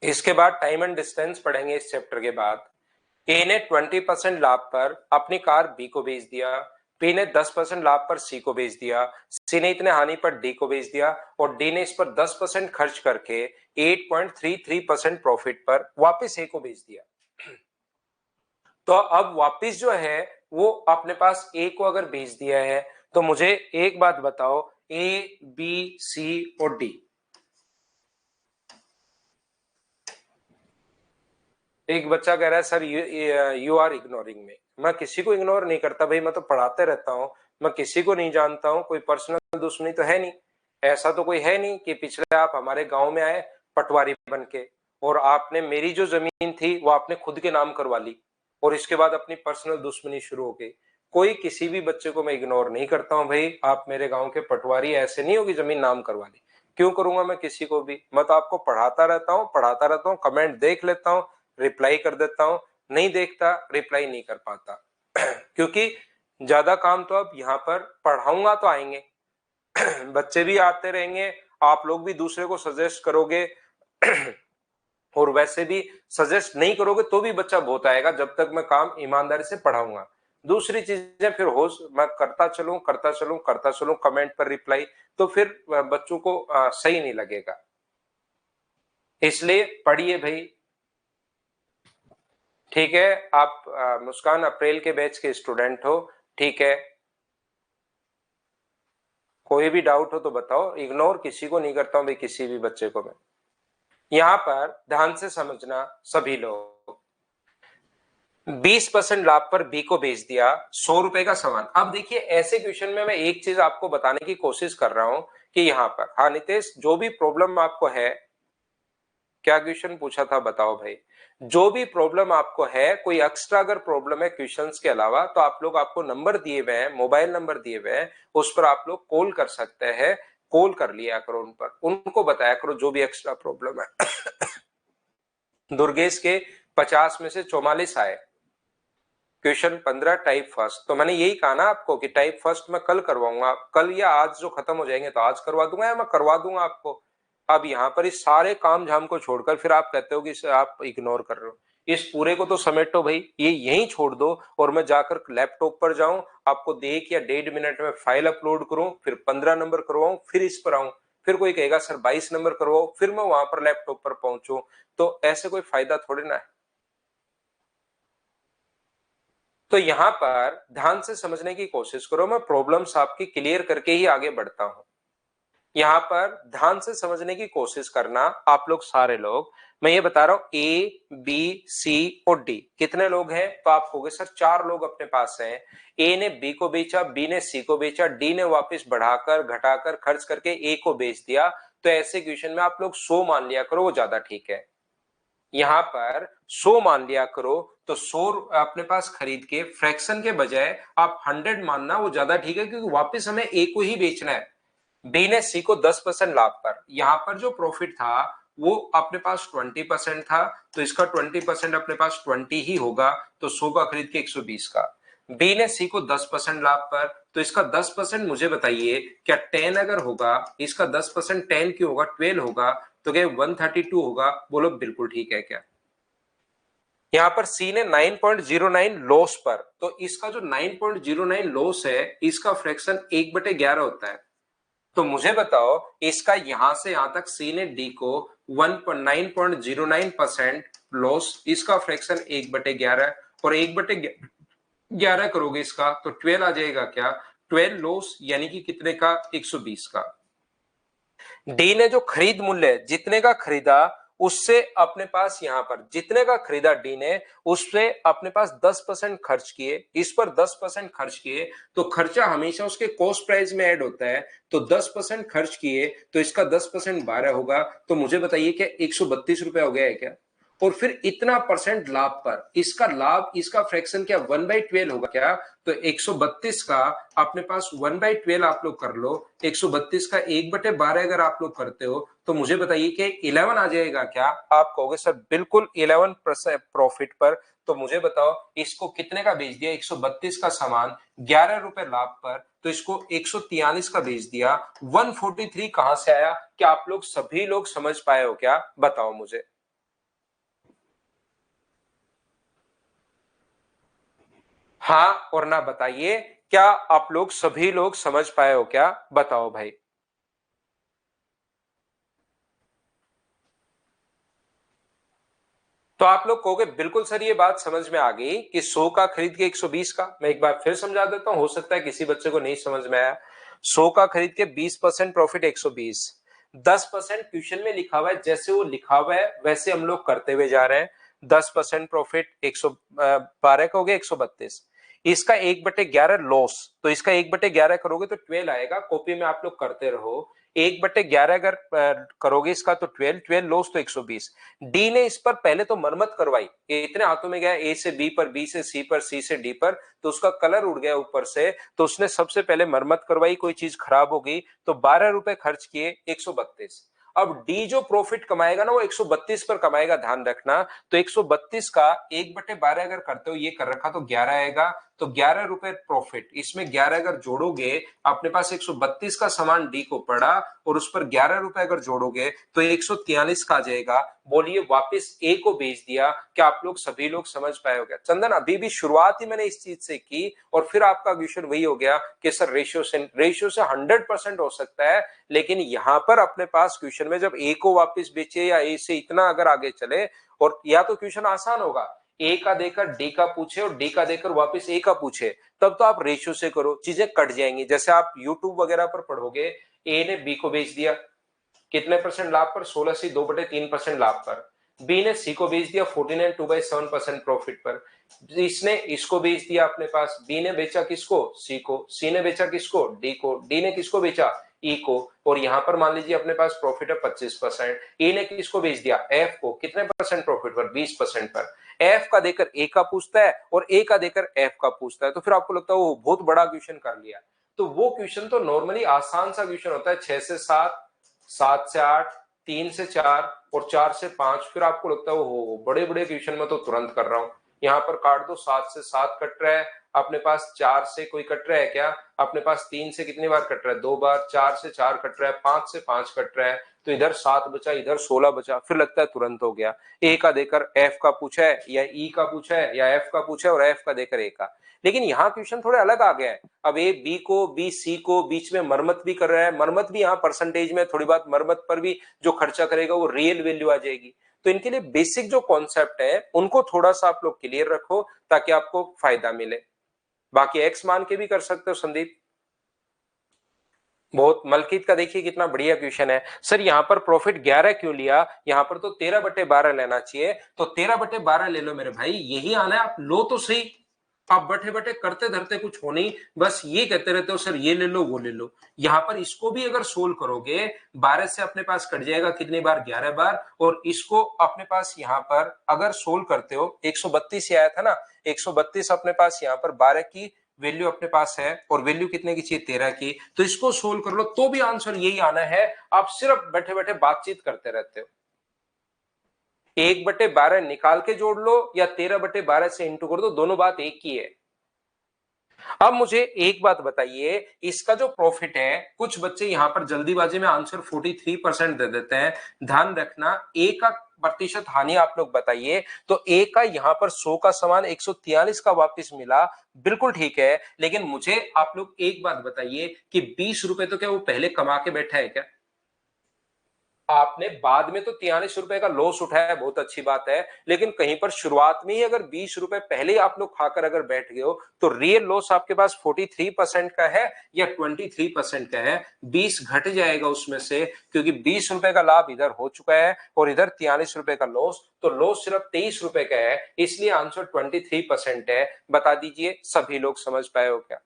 इसके बाद टाइम एंड डिस्टेंस पढ़ेंगे इस चैप्टर के बाद। ए ने 20% लाभ पर अपनी कार बी को बेच दिया, बी ने 10% लाभ पर सी को बेच दिया, सी ने इतने हानि पर डी को बेच दिया, और डी ने इस पर 10% खर्च करके 8.33% प्रॉफिट पर वापस ए को बेच दिया। तो अब वापस जो है वो अपने पास ए को अगर बेच दिया है, तो मुझे एक बात बताओ, ए बी सी और डी, एक बच्चा कह रहा है sir you are ignoring me. मैं किसी को इग्नोर नहीं करता भाई, मैं तो पढ़ाते रहता हूँ, मैं किसी को नहीं जानता हूँ, कोई पर्सनल दुश्मनी तो है नहीं। ऐसा तो कोई है नहीं कि पिछले आप हमारे गांव में आए पटवारी बन के, और आपने मेरी जो जमीन थी वो आपने खुद के नाम करवा ली, और इसके बाद अपनी पर्सनल दुश्मनी शुरू हो गई। कोई किसी भी बच्चे को मैं इग्नोर नहीं करता हूं भाई। आप मेरे गांव के पटवारी ऐसे नहीं होगी जमीन नाम करवा ली, क्यों करूंगा मैं किसी को भी। मैं तो आपको पढ़ाता रहता हूँ, कमेंट देख लेता हूँ, रिप्लाई कर देता हूँ, नहीं देखता रिप्लाई नहीं कर पाता क्योंकि ज्यादा काम तो अब यहाँ पर पढ़ाऊंगा तो आएंगे बच्चे भी आते रहेंगे, आप लोग भी दूसरे को सजेस्ट करोगे और वैसे भी सजेस्ट नहीं करोगे तो भी बच्चा बहुत आएगा जब तक मैं काम ईमानदारी से पढ़ाऊंगा। दूसरी चीजें फिर हो मैं करता चलूं कमेंट पर रिप्लाई, तो फिर बच्चों को सही नहीं लगेगा। इसलिए पढ़िए भाई। ठीक है, आप मुस्कान अप्रैल के बैच के स्टूडेंट हो, ठीक है। कोई भी डाउट हो तो बताओ, इग्नोर किसी को नहीं करता हूं भाई, किसी भी बच्चे को मैं। यहां पर ध्यान से समझना सभी लोग, 20% लाभ पर बी को बेच दिया, 100 रुपए का सामान। अब देखिए ऐसे क्वेश्चन में मैं एक चीज आपको बताने की कोशिश कर रहा हूं कि यहां पर, हाँ नितेश, जो भी प्रॉब्लम आपको है, क्या क्वेश्चन पूछा था बताओ भाई। जो भी प्रॉब्लम आपको है, कोई एक्स्ट्रा अगर प्रॉब्लम है क्वेश्चंस के अलावा, तो आप लोग, आपको नंबर दिए हुए हैं, मोबाइल नंबर दिए हुए हैं, उस पर आप लोग कॉल कर सकते हैं। कॉल कर लिया करो उन पर, उनको बताया करो जो भी एक्स्ट्रा प्रॉब्लम है दुर्गेश के 50 में से 44 आए, क्वेश्चन 15 टाइप फर्स्ट। तो मैंने यही कहा ना आपको कि टाइप फर्स्ट मैं कल करवाऊंगा, कल या आज जो खत्म हो जाएंगे तो आज करवा दूंगा, या मैं करवा दूंगा आपको। अब यहाँ पर इस सारे काम झाम को छोड़कर फिर आप कहते हो कि आप इग्नोर कर रहे हो, इस पूरे को तो समेटो भाई, ये यहीं छोड़ दो और मैं जाकर लैपटॉप पर जाऊं, आपको 1 या 1.5 मिनट में फाइल अपलोड करूं, फिर 15 नंबर करवाऊं, फिर इस पर आऊं, फिर कोई कहेगा सर 22 नंबर करवाओ, फिर मैं वहां पर लैपटॉप पर पहुंचू, तो ऐसे कोई फायदा थोड़ी ना है। तो यहां पर ध्यान से समझने की कोशिश करो, मैं प्रॉब्लम्स आपकी क्लियर करके ही आगे बढ़ता हूं। यहां पर ध्यान से समझने की कोशिश करना आप लोग सारे लोग। मैं ये बता रहा हूं ए बी सी और डी कितने लोग हैं, तो आप कहोगे सर 4 लोग अपने पास हैं। ए ने बी को बेचा, बी ने सी को बेचा, डी ने वापस बढ़ाकर घटाकर खर्च करके ए को बेच दिया। तो ऐसे क्वेश्चन में आप लोग 100 मान लिया करो, वो ज्यादा ठीक है। यहां पर 100 मान लिया करो, तो 100 अपने पास खरीद के फ्रैक्शन के बजाय आप 100 मानना, वो ज्यादा ठीक है, क्योंकि वापस हमें ए को ही बेचना है। बी ने सी को 10% लाभ पर, यहां पर जो प्रॉफिट था वो अपने पास 20% था, तो इसका 20% अपने पास 20 ही होगा, तो 100 का खरीद के 120 का। बी ने सी को 10% लाभ पर, तो इसका 10% मुझे बताइए, क्या 10 अगर होगा, इसका 10% 10 क्यों होगा, 12 होगा, तो क्या 132 होगा? बोलो बिल्कुल ठीक है क्या? यहां पर सी ने 9.09 लॉस पर, तो इसका जो 9.09 लॉस है, इसका फ्रैक्शन 1/11 होता है। तो मुझे बताओ, इसका यहां से यहां तक सी ने डी को 9.09% लॉस, इसका फ्रैक्शन 1/11, और 1/11 करोगे इसका तो 12 आ जाएगा क्या? 12 लॉस यानी कि कितने का? 120 का। डी ने जो खरीद मूल्य जितने का खरीदा, उससे अपने पास यहां पर जितने का खरीदा डी ने, उससे अपने पास 10% खर्च किए, इस पर 10% खर्च किए, तो खर्चा हमेशा उसके कॉस्ट प्राइस में ऐड होता है। तो 10% खर्च किए, तो इसका 10% 12 होगा। तो मुझे बताइए क्या 132 रुपए हो गया है क्या? और फिर इतना परसेंट लाभ पर, इसका लाभ, इसका फ्रैक्शन क्या 1/12 होगा क्या? तो 132 का अपने पास 1/12 आप लोग कर लो, 132 का 1/12 अगर आप लोग करते हो, तो मुझे बताइए कि 11 आ जाएगा क्या? आप कहोगे सर बिल्कुल 11% प्रॉफिट पर। तो मुझे बताओ, इसको कितने का बेच दिया? 132 का सामान 11 रुपए लाभ पर, तो इसको 143 का बेच दिया। 143 कहां से आया? क्या आप लोग सभी लोग समझ पाए हो क्या? बताओ मुझे। हाँ और ना बताइए, क्या आप लोग सभी लोग समझ पाए हो क्या? बताओ भाई। तो आप लोग कहोगे बिल्कुल सर ये बात समझ में आ गई कि 100 का खरीद के 120 का। मैं एक बार फिर समझा देता हूं, हो सकता है किसी बच्चे को नहीं समझ में आया। 100 का खरीद के 20% प्रॉफिट 120, 10% क्वेश्चन में लिखा हुआ है, जैसे वो लिखा हुआ है वैसे हम लोग करते हुए जा रहे हैं। 10% प्रॉफिट 112 का हो गया 132, इसका 1/11 लॉस, तो इसका 1/11 करोगे तो 12 आएगा। कॉपी में आप लोग करते रहो। 1/11 अगर करोगे इसका तो 12, 12 लॉस तो 120। डी ने इस पर पहले तो मरम्मत करवाई, इतने हाथों में गया ए से बी पर, बी से सी पर, सी से डी पर, तो उसका कलर उड़ गया ऊपर से, तो उसने सबसे पहले मरम्मत करवाई, कोई चीज खराब हो गई तो 12 रुपए खर्च किए, 132। अब डी जो प्रॉफिट कमाएगा ना वो 132 पर कमाएगा, ध्यान रखना। तो 132 का 1/12 अगर करते हो, ये कर रखा तो 11 आएगा, तो 11 रुपए प्रॉफिट। इसमें 11 अगर जोड़ोगे, अपने पास 132 का सामान डी को पड़ा और उस पर 11 रुपए अगर जोड़ोगे तो 143 का आ जाएगा। बोलिए वापस ए को भेज दिया। क्या आप लोग सभी लोग समझ पाए हो? क्या चंदन, अभी भी शुरुआत ही मैंने इस चीज से की और फिर आपका क्वेश्चन वही हो गया कि सर रेशियो से 100% हो सकता है, लेकिन यहां पर अपने पास क्वेश्चन में जब ए को वापस बेचे या ए से इतना अगर आगे चले, और या तो क्वेश्चन आसान होगा, ए का देकर डी का पूछे और डी का देकर वापस ए का पूछे, तब तो आप रेशियो से करो, चीजें कट जाएंगी। जैसे आप यूट्यूब वगैरह पर पढ़ोगे, ए ने बी को बेच दिया, कितने परसेंट लाभ पर? 16 से 2/3% लाभ पर। बी ने सी को बेच दिया 49 2/7% प्रॉफिट पर। इसने इसको बेच दिया अपने पास, बी ने बेचा किसको? सी को। सी ने बेचा किसको? डी को। डी ने किसको बेचा? ई को। और यहां पर मान लीजिए अपने पास प्रॉफिट है 25%। ए ने किसको बेच दिया? एफ को। कितने परसेंट प्रॉफिट पर? 20% पर। एफ का देकर ए का पूछता है और ए का देकर एफ का पूछता है, तो फिर आपको लगता है वो बहुत बड़ा क्वेश्चन कर लिया। तो वो क्वेश्चन तो नॉर्मली आसान सा क्वेश्चन होता है, 6 से 7, 7 से 8, 3 से 4 और 4 से 5। फिर आपको लगता है वो बड़े बड़े क्वेश्चन में तो तुरंत कर रहा हूं। यहाँ पर काट दो, 7 से 7 कट रहा है अपने पास, 4 से कोई कट रहा है क्या? अपने पास 3 से कितनी बार कट रहा है? 2 बार। 4 से 4 कट रहा है, 5 से 5 कट रहा है, तो इधर 7 बचा, इधर 16 बचा। फिर लगता है तुरंत हो गया। ए का देकर एफ का पूछा है या ई का पूछा है या एफ का पूछा है और एफ का देकर ए का। लेकिन यहाँ क्वेश्चन थोड़े अलग आ गया है। अब ए बी को, बी सी को बीच में मरम्मत भी कर रहा है। मरम्मत भी यहाँ परसेंटेज में, थोड़ी बात मरम्मत पर भी जो खर्चा करेगा वो रियल वैल्यू आ जाएगी। तो इनके लिए बेसिक जो कॉन्सेप्ट है उनको थोड़ा सा आप लोग क्लियर रखो ताकि आपको फायदा मिले। बाकी एक्स मान के भी कर सकते हो संदीप। बहुत मलकीत का देखिए कितना बढ़िया क्वेश्चन है। सर यहाँ पर प्रॉफिट 11 क्यों लिया? यहाँ पर तो 13/12 लेना चाहिए। तो 13/12 ले लो मेरे भाई, यही आना है। आप लो तो सही, आप बैठे बैठे करते धरते कुछ हो नहीं, बस ये कहते रहते हो सर ये ले लो वो ले लो। यहाँ पर इसको भी अगर सोल्व करोगे, 12 से अपने पास कट जाएगा कितनी बार? 11 बार। और इसको अपने पास यहाँ पर अगर सोल्व करते हो, 132 आया था ना, 132 अपने पास यहाँ पर 12 की वैल्यू अपने पास है और वैल्यू कितने की चाहिए? 13 की। तो इसको सोल्व कर लो तो भी आंसर यही आना है। आप सिर्फ बैठे बैठे बातचीत करते रहते हो। 1/12 निकाल के जोड़ लो या 13/12 से इंटू कर दो, दोनों बात एक ही है। अब मुझे एक बात बताइए, इसका जो प्रॉफिट है, कुछ बच्चे यहां पर जल्दीबाजी में आंसर 43% दे देते हैं। ध्यान रखना, ए का प्रतिशत हानि आप लोग बताइए। तो ए का यहां पर 100 का सामान 143 का वापस मिला, बिल्कुल ठीक है। लेकिन मुझे आप लोग एक बात बताइए कि 20 रुपए तो क्या वो पहले कमा के बैठा है क्या? आपने बाद में तो 43 रुपए का लॉस उठाया, बहुत अच्छी बात है, लेकिन कहीं पर शुरुआत में ही अगर 20 रुपए पहले ही आप लोग खाकर अगर बैठ गए हो, तो रियल लॉस आपके पास 43% का है या 23% का है? 20 घट जाएगा उसमें से, क्योंकि 20 रुपए का लाभ इधर हो चुका है और इधर 43 रुपए का लॉस, तो लॉस सिर्फ 23 रुपए का है, इसलिए आंसर 23% है। बता दीजिए सभी लोग समझ पाए हो क्या?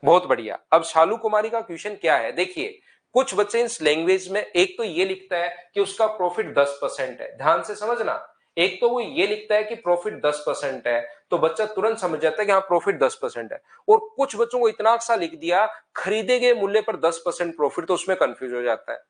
बहुत बढ़िया। अब शालू कुमारी का क्वेश्चन क्या है, देखिए। कुछ बच्चे इस लैंग्वेज में एक तो ये लिखता है कि उसका प्रॉफिट 10% है, ध्यान से समझना। एक तो वो ये लिखता है कि प्रॉफिट 10% है, तो बच्चा तुरंत समझ जाता है कि हाँ प्रॉफिट 10% है। और कुछ बच्चों को इतना सा लिख दिया, खरीदे गए मूल्य पर 10% प्रॉफिट, तो उसमें कंफ्यूज हो जाता है।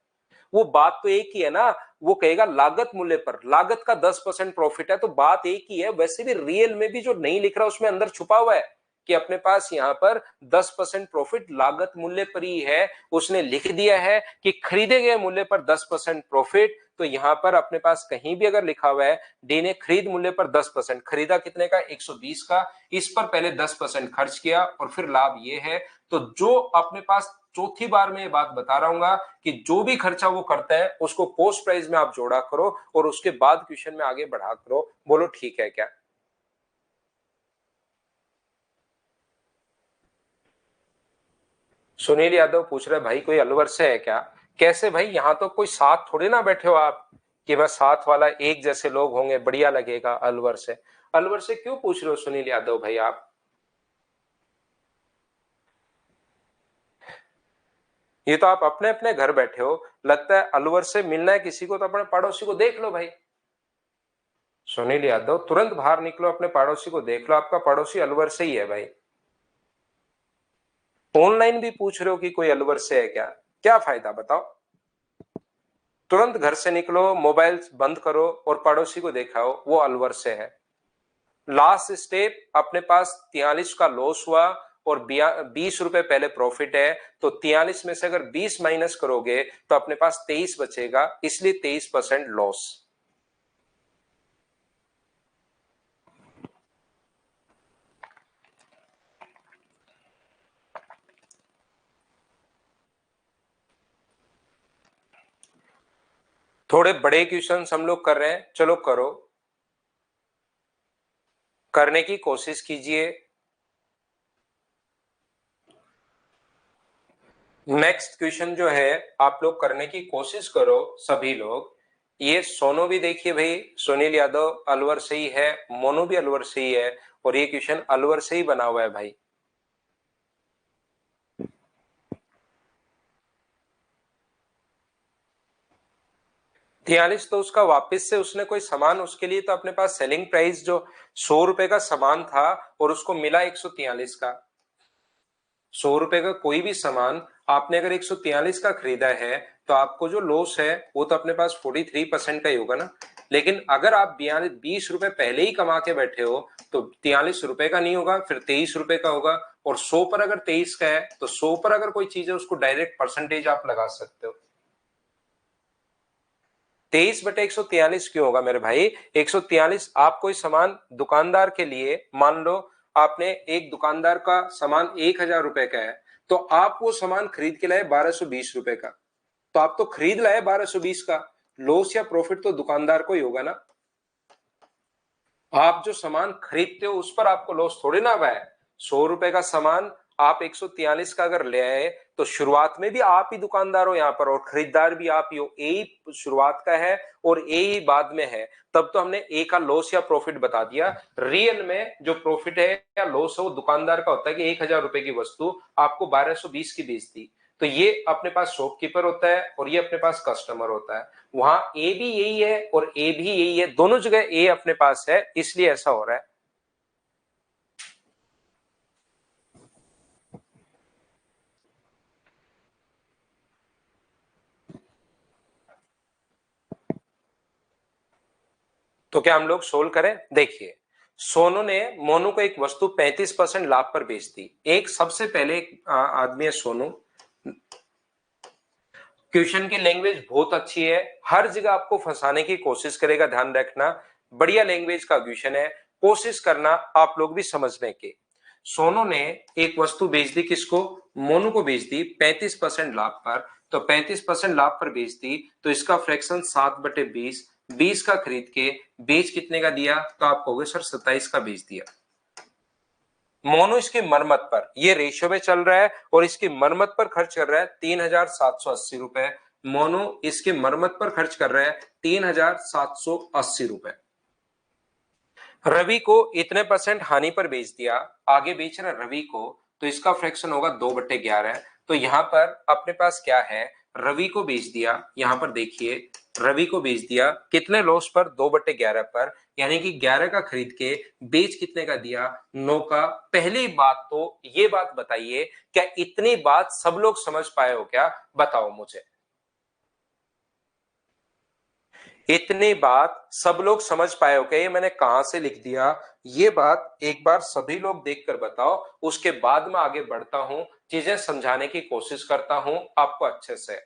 वो बात तो एक ही है ना, वो कहेगा लागत मूल्य पर, लागत का 10% प्रॉफिट है, तो बात एक ही है। वैसे भी रियल में भी जो नहीं लिख रहा उसमें अंदर छुपा हुआ है कि अपने पास यहां पर 10% प्रॉफिट लागत मूल्य पर ही है। उसने लिख दिया है कि खरीदे गए मूल्य पर 10% प्रॉफिट, तो यहां पर अपने पास कहीं भी अगर लिखा हुआ है डी ने खरीद मूल्य पर 10%, खरीदा कितने का? 120 का, इस पर पहले 10% खर्च किया और फिर लाभ ये है। तो जो अपने पास चौथी बार में ये बात बता रहा हूं कि जो भी खर्चा वो करता है उसको कॉस्ट प्राइस में आप जोड़ा करो और उसके बाद क्वेश्चन में आगे बढ़ा करो। बोलो ठीक है क्या? सुनील यादव पूछ रहे भाई कोई अलवर से है क्या? कैसे भाई, यहां तो कोई साथ थोड़े ना बैठे हो आप कि बस साथ वाला एक जैसे लोग होंगे बढ़िया लगेगा अलवर से। अलवर से क्यों पूछ रहे हो सुनील यादव भाई आप? ये तो आप अपने अपने घर बैठे हो, लगता है अलवर से मिलना है किसी को तो अपने पड़ोसी को देख लो भाई। सुनील यादव तुरंत बाहर निकलो, अपने पड़ोसी को देख लो, आपका पड़ोसी अलवर से ही है भाई। ऑनलाइन भी पूछ रहे हो कि कोई अलवर से है क्या? क्या फायदा बताओ? तुरंत घर से निकलो, मोबाइल बंद करो और पड़ोसी को दिखाओ वो अलवर से है। लास्ट स्टेप, अपने पास 43 का लॉस हुआ और 20 रुपए पहले प्रॉफिट है, तो 43 में से अगर 20 माइनस करोगे तो अपने पास 23 बचेगा, इसलिए 23% लॉस। थोड़े बड़े क्वेश्चंस हम लोग कर रहे हैं, चलो करो, करने की कोशिश कीजिए। नेक्स्ट क्वेश्चन जो है आप लोग करने की कोशिश करो सभी लोग। ये सोनू भी देखिए भाई, सुनील यादव अलवर से ही है, मोनू भी अलवर से ही है, और ये क्वेश्चन अलवर से ही बना हुआ है भाई। तियालीस तो उसका वापस से उसने कोई सामान, उसके लिए तो अपने पास सेलिंग प्राइस जो 100 रुपए का सामान था और उसको मिला 143 का। 100 रुपए का कोई भी सामान आपने अगर 143 का खरीदा है तो आपको जो लॉस है वो तो अपने पास 43% का ही होगा ना। लेकिन अगर आप 20 रुपए पहले ही कमा के बैठे हो तो 43 रुपए का नहीं होगा, फिर 23 रुपए का होगा। और 100 पर अगर 23 का है तो 100 पर अगर कोई चीज है उसको डायरेक्ट परसेंटेज आप लगा सकते हो। 23/143 क्यों होगा मेरे भाई? 143 आप कोई सामान दुकानदार के लिए, मान लो आपने एक दुकानदार का सामान 1000 रुपए का है, तो आप वो सामान खरीद के लाए 1220 रुपए का, तो आप तो खरीद लाए 1220 का, लॉस या प्रॉफिट तो दुकानदार को ही होगा ना। आप जो सामान खरीदते हो उस पर आपको लॉस थोड़ी ना हुआ है। 100 रुपए का सामान आप 143 का अगर ले आए तो शुरुआत में भी आप ही दुकानदार हो यहाँ पर और खरीदार भी आप ही हो, ए ही शुरुआत का है और ए ही बाद में है। तब तो हमने ए का लॉस या प्रॉफिट बता दिया। रियल में जो प्रॉफिट है या लॉस है वो दुकानदार का होता है कि 1000 रुपए की वस्तु आपको 1220 की बेच दी, तो ये अपने पास शॉपकीपर होता है और ये अपने पास कस्टमर होता है। वहां ए भी यही है और ए भी यही है, दोनों जगह ए अपने पास है, इसलिए ऐसा हो रहा है। तो क्या हम लोग सोल्व करें? देखिए, सोनू ने मोनू को एक वस्तु 35% लाभ पर बेच दी। एक सबसे पहले एक आदमी है सोनू। क्वेश्चन की लैंग्वेज बहुत अच्छी है, हर जगह आपको फंसाने की कोशिश करेगा, ध्यान रखना। बढ़िया लैंग्वेज का क्वेश्चन है, कोशिश करना आप लोग भी समझने की। सोनू ने एक वस्तु बेच दी, किसको? मोनू को बेच दी 35% लाभ पर। तो 35% लाभ पर बेच दी तो इसका फ्रैक्शन 7/20, 20 का खरीद के बेच कितने का दिया? तो आप कहोगे सर 27 का बेच दिया। मोनू इसकी मरम्मत पर, ये रेशियो में चल रहा है और इसकी मरम्मत पर खर्च कर रहा है 3780 रुपए। मोनू इसके मरम्मत पर खर्च कर रहा है 3780 रुपए। रवि को इतने परसेंट हानि पर बेच दिया, आगे बेच रहा रवि को, तो इसका फ्रैक्शन होगा 2/11। तो यहां पर अपने पास क्या है? रवि को बेच दिया, यहां पर देखिए रवि को बेच दिया कितने लॉस पर? 2/11 पर, यानी कि 11 का खरीद के बेच कितने का दिया? 9 का। पहली बात तो ये बात बताइए, क्या इतनी बात सब लोग समझ पाए हो क्या? बताओ मुझे, इतनी बात सब लोग समझ पाए हो क्या? ये मैंने कहां से लिख दिया, ये बात एक बार सभी लोग देखकर बताओ, उसके बाद मैं आगे बढ़ता हूं, चीजें समझाने की कोशिश करता हूं आपको अच्छे से।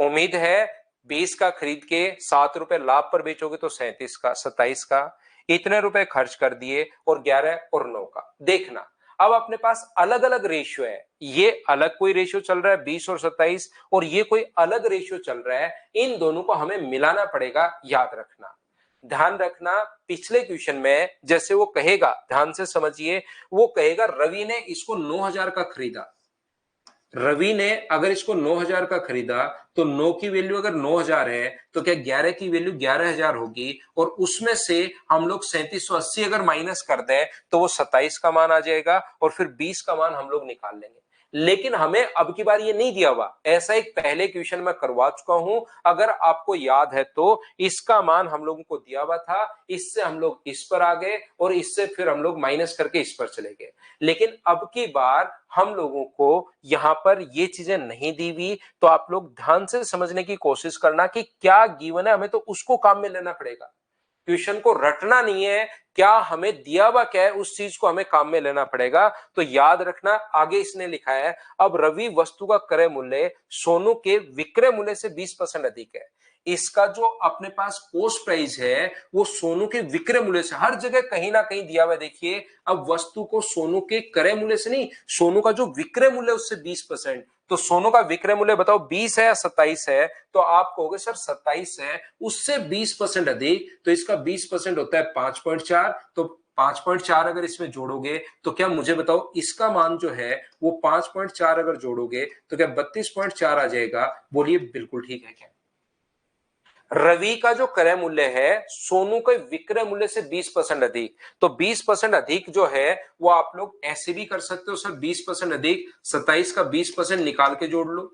उम्मीद है 20 का खरीद के 7 रुपए लाभ पर बेचोगे तो 37 का, 27 का, इतने रुपए खर्च कर दिए और 11 और 9 का। देखना, अब अपने पास अलग अलग रेशियो है, ये अलग कोई रेशियो चल रहा है 20 और 27, और ये कोई अलग रेशियो चल रहा है, इन दोनों को हमें मिलाना पड़ेगा, याद रखना। ध्यान रखना, पिछले क्वेश्चन में जैसे वो कहेगा, ध्यान से समझिए, वो कहेगा रवि ने इसको 9000 का खरीदा, रवि ने अगर इसको 9,000 का खरीदा तो 9 की वैल्यू अगर 9,000 है तो क्या 11 की वैल्यू 11,000 होगी, और उसमें से हम लोग 3780 अगर माइनस कर दें तो वो 27 का मान आ जाएगा, और फिर 20 का मान हम लोग निकाल लेंगे। लेकिन हमें अब की बार ये नहीं दिया हुआ, ऐसा एक पहले क्वेश्चन में करवा चुका हूं, अगर आपको याद है तो इसका मान हम लोगों को दिया हुआ था, इससे हम लोग इस पर आ गए और इससे फिर हम लोग माइनस करके इस पर चले गए। लेकिन अब की बार हम लोगों को यहां पर ये चीजें नहीं दी हुई, तो आप लोग ध्यान से समझने की कोशिश करना कि क्या गिवन है, हमें तो उसको काम में लेना पड़ेगा। क्वेश्चन को रटना नहीं है, क्या हमें दिया हुआ क्या है उस चीज को हमें काम में लेना पड़ेगा। तो याद रखना, आगे इसने लिखा है, अब रवि वस्तु का क्रय मूल्य सोनू के विक्रय मूल्य से 20% अधिक है। इसका जो अपने पास कॉस्ट प्राइस है वो सोनू के विक्रय मूल्य से, हर जगह कहीं ना कहीं दिया हुआ देखिए, अब वस्तु को सोनू के क्रय मूल्य से नहीं, सोनू का जो विक्रय मूल्य उससे 20%। तो सोनू का विक्रय मूल्य बताओ 20 है या 27 है, तो आप कहोगे सर 27 है, उससे 20% अधिक, तो इसका 20% होता है 5.4, तो 5.4 अगर इसमें जोड़ोगे तो क्या मुझे बताओ इसका मान जो है वो 5.4 अगर जोड़ोगे तो क्या 32.4 आ जाएगा। बोलिए बिल्कुल ठीक है क्या। रवि का जो क्रय मूल्य है सोनू के विक्रय मूल्य से 20% अधिक, तो 20% अधिक जो है वो आप लोग ऐसे भी कर सकते हो सर, 20% अधिक 27 का 20% निकाल के जोड़ लो।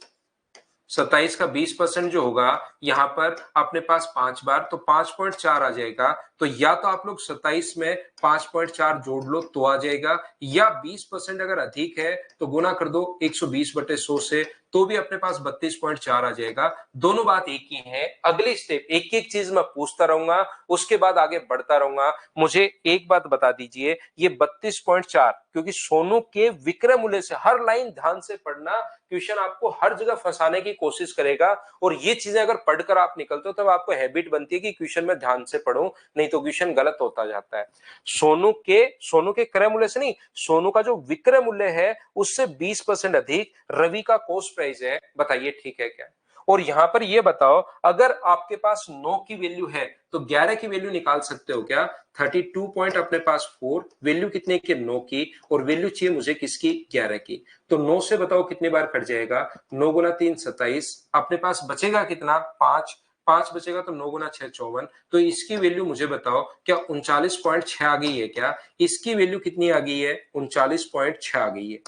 27 का 20% जो होगा यहां पर अपने पास 5 बार, तो 5.4 आ जाएगा। तो या तो आप लोग 27 में 5.4 जोड़ लो तो आ जाएगा, या 20% अगर अधिक है तो गुना कर दो 120/100 से, तो भी अपने पास 32.4 आ जाएगा। दोनों बात एक ही है। अगली स्टेप एक एक चीज मैं पूछता रहूंगा, उसके बाद आगे बढ़ता रहूंगा। मुझे एक बात बता दीजिए, ये 32.4 क्योंकि सोनू के विक्रय मूल्य से, हर लाइन ध्यान से पढ़ना, क्वेश्चन आपको हर जगह फंसाने की कोशिश करेगा, और ये चीजें अगर पढ़कर आप निकलते हो तब आपको हैबिट बनती है कि क्वेश्चन में ध्यान से पढ़ो, नहीं तो क्वेश्चन गलत होता जाता है। सोनू के क्रय मूल्य से नहीं, सोनू का जो विक्रय मूल्य है उससे 20% अधिक रवि का कॉस्ट प्राइस है। बताइए ठीक है क्या। और यहां पर ये बताओ, अगर आपके पास 9 की वैल्यू है तो 11 की वैल्यू निकाल सकते हो क्या। 32 पॉइंट अपने पास 4, वैल्यू कितने की 9 की, और वैल्यू चाहिए मुझे किसकी 11 की। तो 9 से बताओ कितनी बार कट जाएगा, 9 गुना 3 27, अपने पास बचेगा कितना 5, 5 बचेगा तो 9 गुना 6 54। तो इसकी वैल्यू मुझे बताओ क्या 39.6 आ गई है क्या। इसकी वैल्यू कितनी आ गई है 39.6 आ गई है।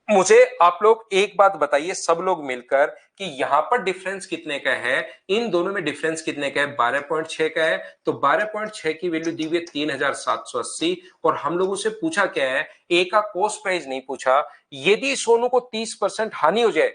मुझे आप लोग एक बात बताइए सब लोग मिलकर कि यहां पर डिफरेंस कितने का है, इन दोनों में डिफरेंस कितने का है, 12.6 का है। तो 12.6 की वैल्यू दी हुई है 3,780, और हम लोगों से पूछा क्या है, ए का कॉस्ट प्राइस नहीं पूछा। यदि सोनू को 30% हानि हो जाए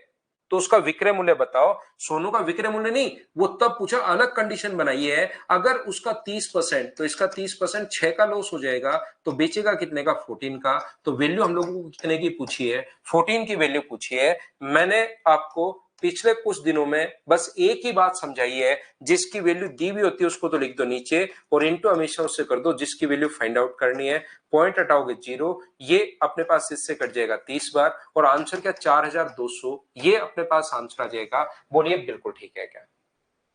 तो उसका विक्रय मूल्य बताओ। सोनू का विक्रय मूल्य नहीं, वो तब पूछा, अलग कंडीशन बनाई है, अगर उसका 30%, तो इसका 30% 6 का लॉस हो जाएगा, तो बेचेगा कितने का 14 का। तो वैल्यू हम लोगों को कितने की पूछी है, 14 की वैल्यू पूछी है। मैंने आपको पिछले कुछ दिनों में बस एक ही बात समझाई है, जिसकी वैल्यू दी हुई होती है उसको तो लिख दो नीचे, और इनटू हमेशा उससे कर दो जिसकी वैल्यू फाइंड आउट करनी है। पॉइंट हटाओगे 0, ये अपने पास इससे कट जाएगा 30 बार, और आंसर क्या 4200, ये अपने पास आंसर आ जाएगा। बोलिए बिल्कुल ठीक है क्या।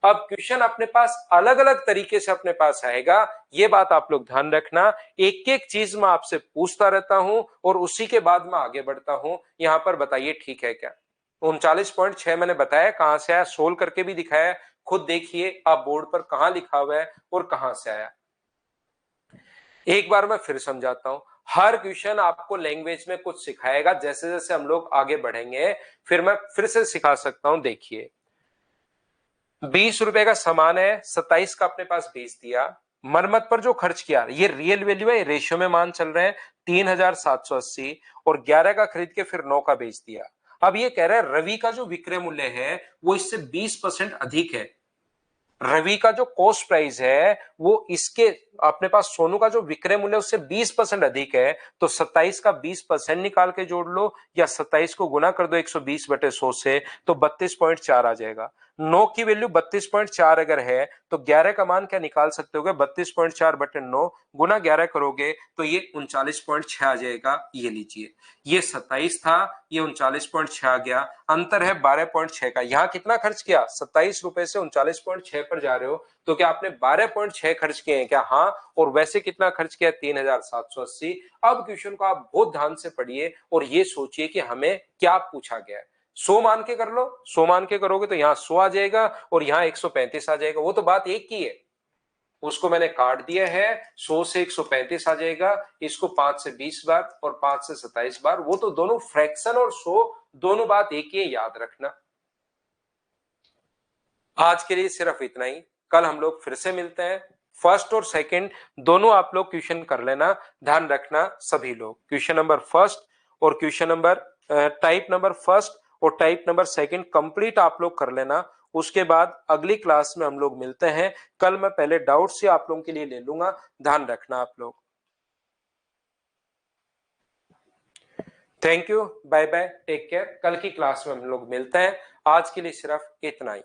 अब क्वेश्चन अपने पास अलग अलग तरीके से अपने पास आएगा, ये बात आप लोग ध्यान रखना। एक एक चीज मैं आपसे पूछता रहता हूं और उसी के बाद मैं आगे बढ़ता हूं। यहां पर बताइए ठीक है क्या। 39.6 मैंने बताया कहां से आया, सोल्व करके भी दिखाया, खुद देखिए आप बोर्ड पर कहां लिखा हुआ है और कहां से आया। एक बार मैं फिर समझाता हूं, हर क्वेश्चन आपको लैंग्वेज में कुछ सिखाएगा, जैसे जैसे हम लोग आगे बढ़ेंगे फिर मैं फिर से सिखा सकता हूं। देखिए 20 रुपए का सामान है, 27 का अपने पास बेच दिया। मरम्मत पर जो खर्च किया, ये रियल वैल्यू है, रेशियो में मान चल रहे हैं 3,780, और 11 का खरीद के फिर 9 का बेच दिया। अब ये कह रहा है रवि का जो विक्रय मूल्य है वो इससे 20% अधिक है। रवि का जो कॉस्ट प्राइस है वो इसके, अपने पास सोनू का जो विक्रय मूल्य उससे 20% अधिक है। तो 27 का 20% निकाल के जोड़ लो, या 27 को गुना कर दो 120/100 से, तो 32.4 आ जाएगा। 9 की वैल्यू 32.4 अगर है तो 11 का मान क्या निकाल सकते हो? 32.4 बटे 9 गुना 11 करोगे तो ये 39.6 आ जाएगा। ये लीजिए, ये 27 था, ये 39.6 आ गया, अंतर है 12.6 का। यहां कितना खर्च किया? 27 रुपए से 39.6 पर जा रहे हो, तो क्या आपने 12.6 खर्च किए हैं क्या? हाँ। और वैसे कितना खर्च किया? 3780। अब क्वेश्चन को आप बहुत ध्यान से पढ़िए और ये सोचिए कि हमें क्या पूछा गया है। 100 मान के कर लो, 100 मान के करोगे तो यहाँ 100 आ जाएगा और यहाँ 135 आ जाएगा, वो तो बात एक ही है। उसको मैंने काट दिया है, 100 से 135 आ जाएगा, इसको 5 से 20 बार और 5 से 27 बार, वो तो दोनों फ्रैक्शन और 100 दोनों बात एक ही है, याद रखना। आज के लिए सिर्फ इतना ही, कल हम लोग फिर से मिलते हैं। फर्स्ट और सेकंड दोनों आप लोग क्वेश्चन कर लेना, ध्यान रखना सभी लोग। क्वेश्चन नंबर फर्स्ट और question number type number first और टाइप नंबर सेकंड कंप्लीट आप लोग कर लेना। उसके बाद अगली क्लास में हम लोग मिलते हैं। कल मैं पहले डाउट से आप लोगों के लिए ले लूंगा, ध्यान रखना आप लोग। Thank you, bye bye, take care. कल की क्लास में हम लोग मिलते हैं। आज के लिए सिर्फ इतना ही।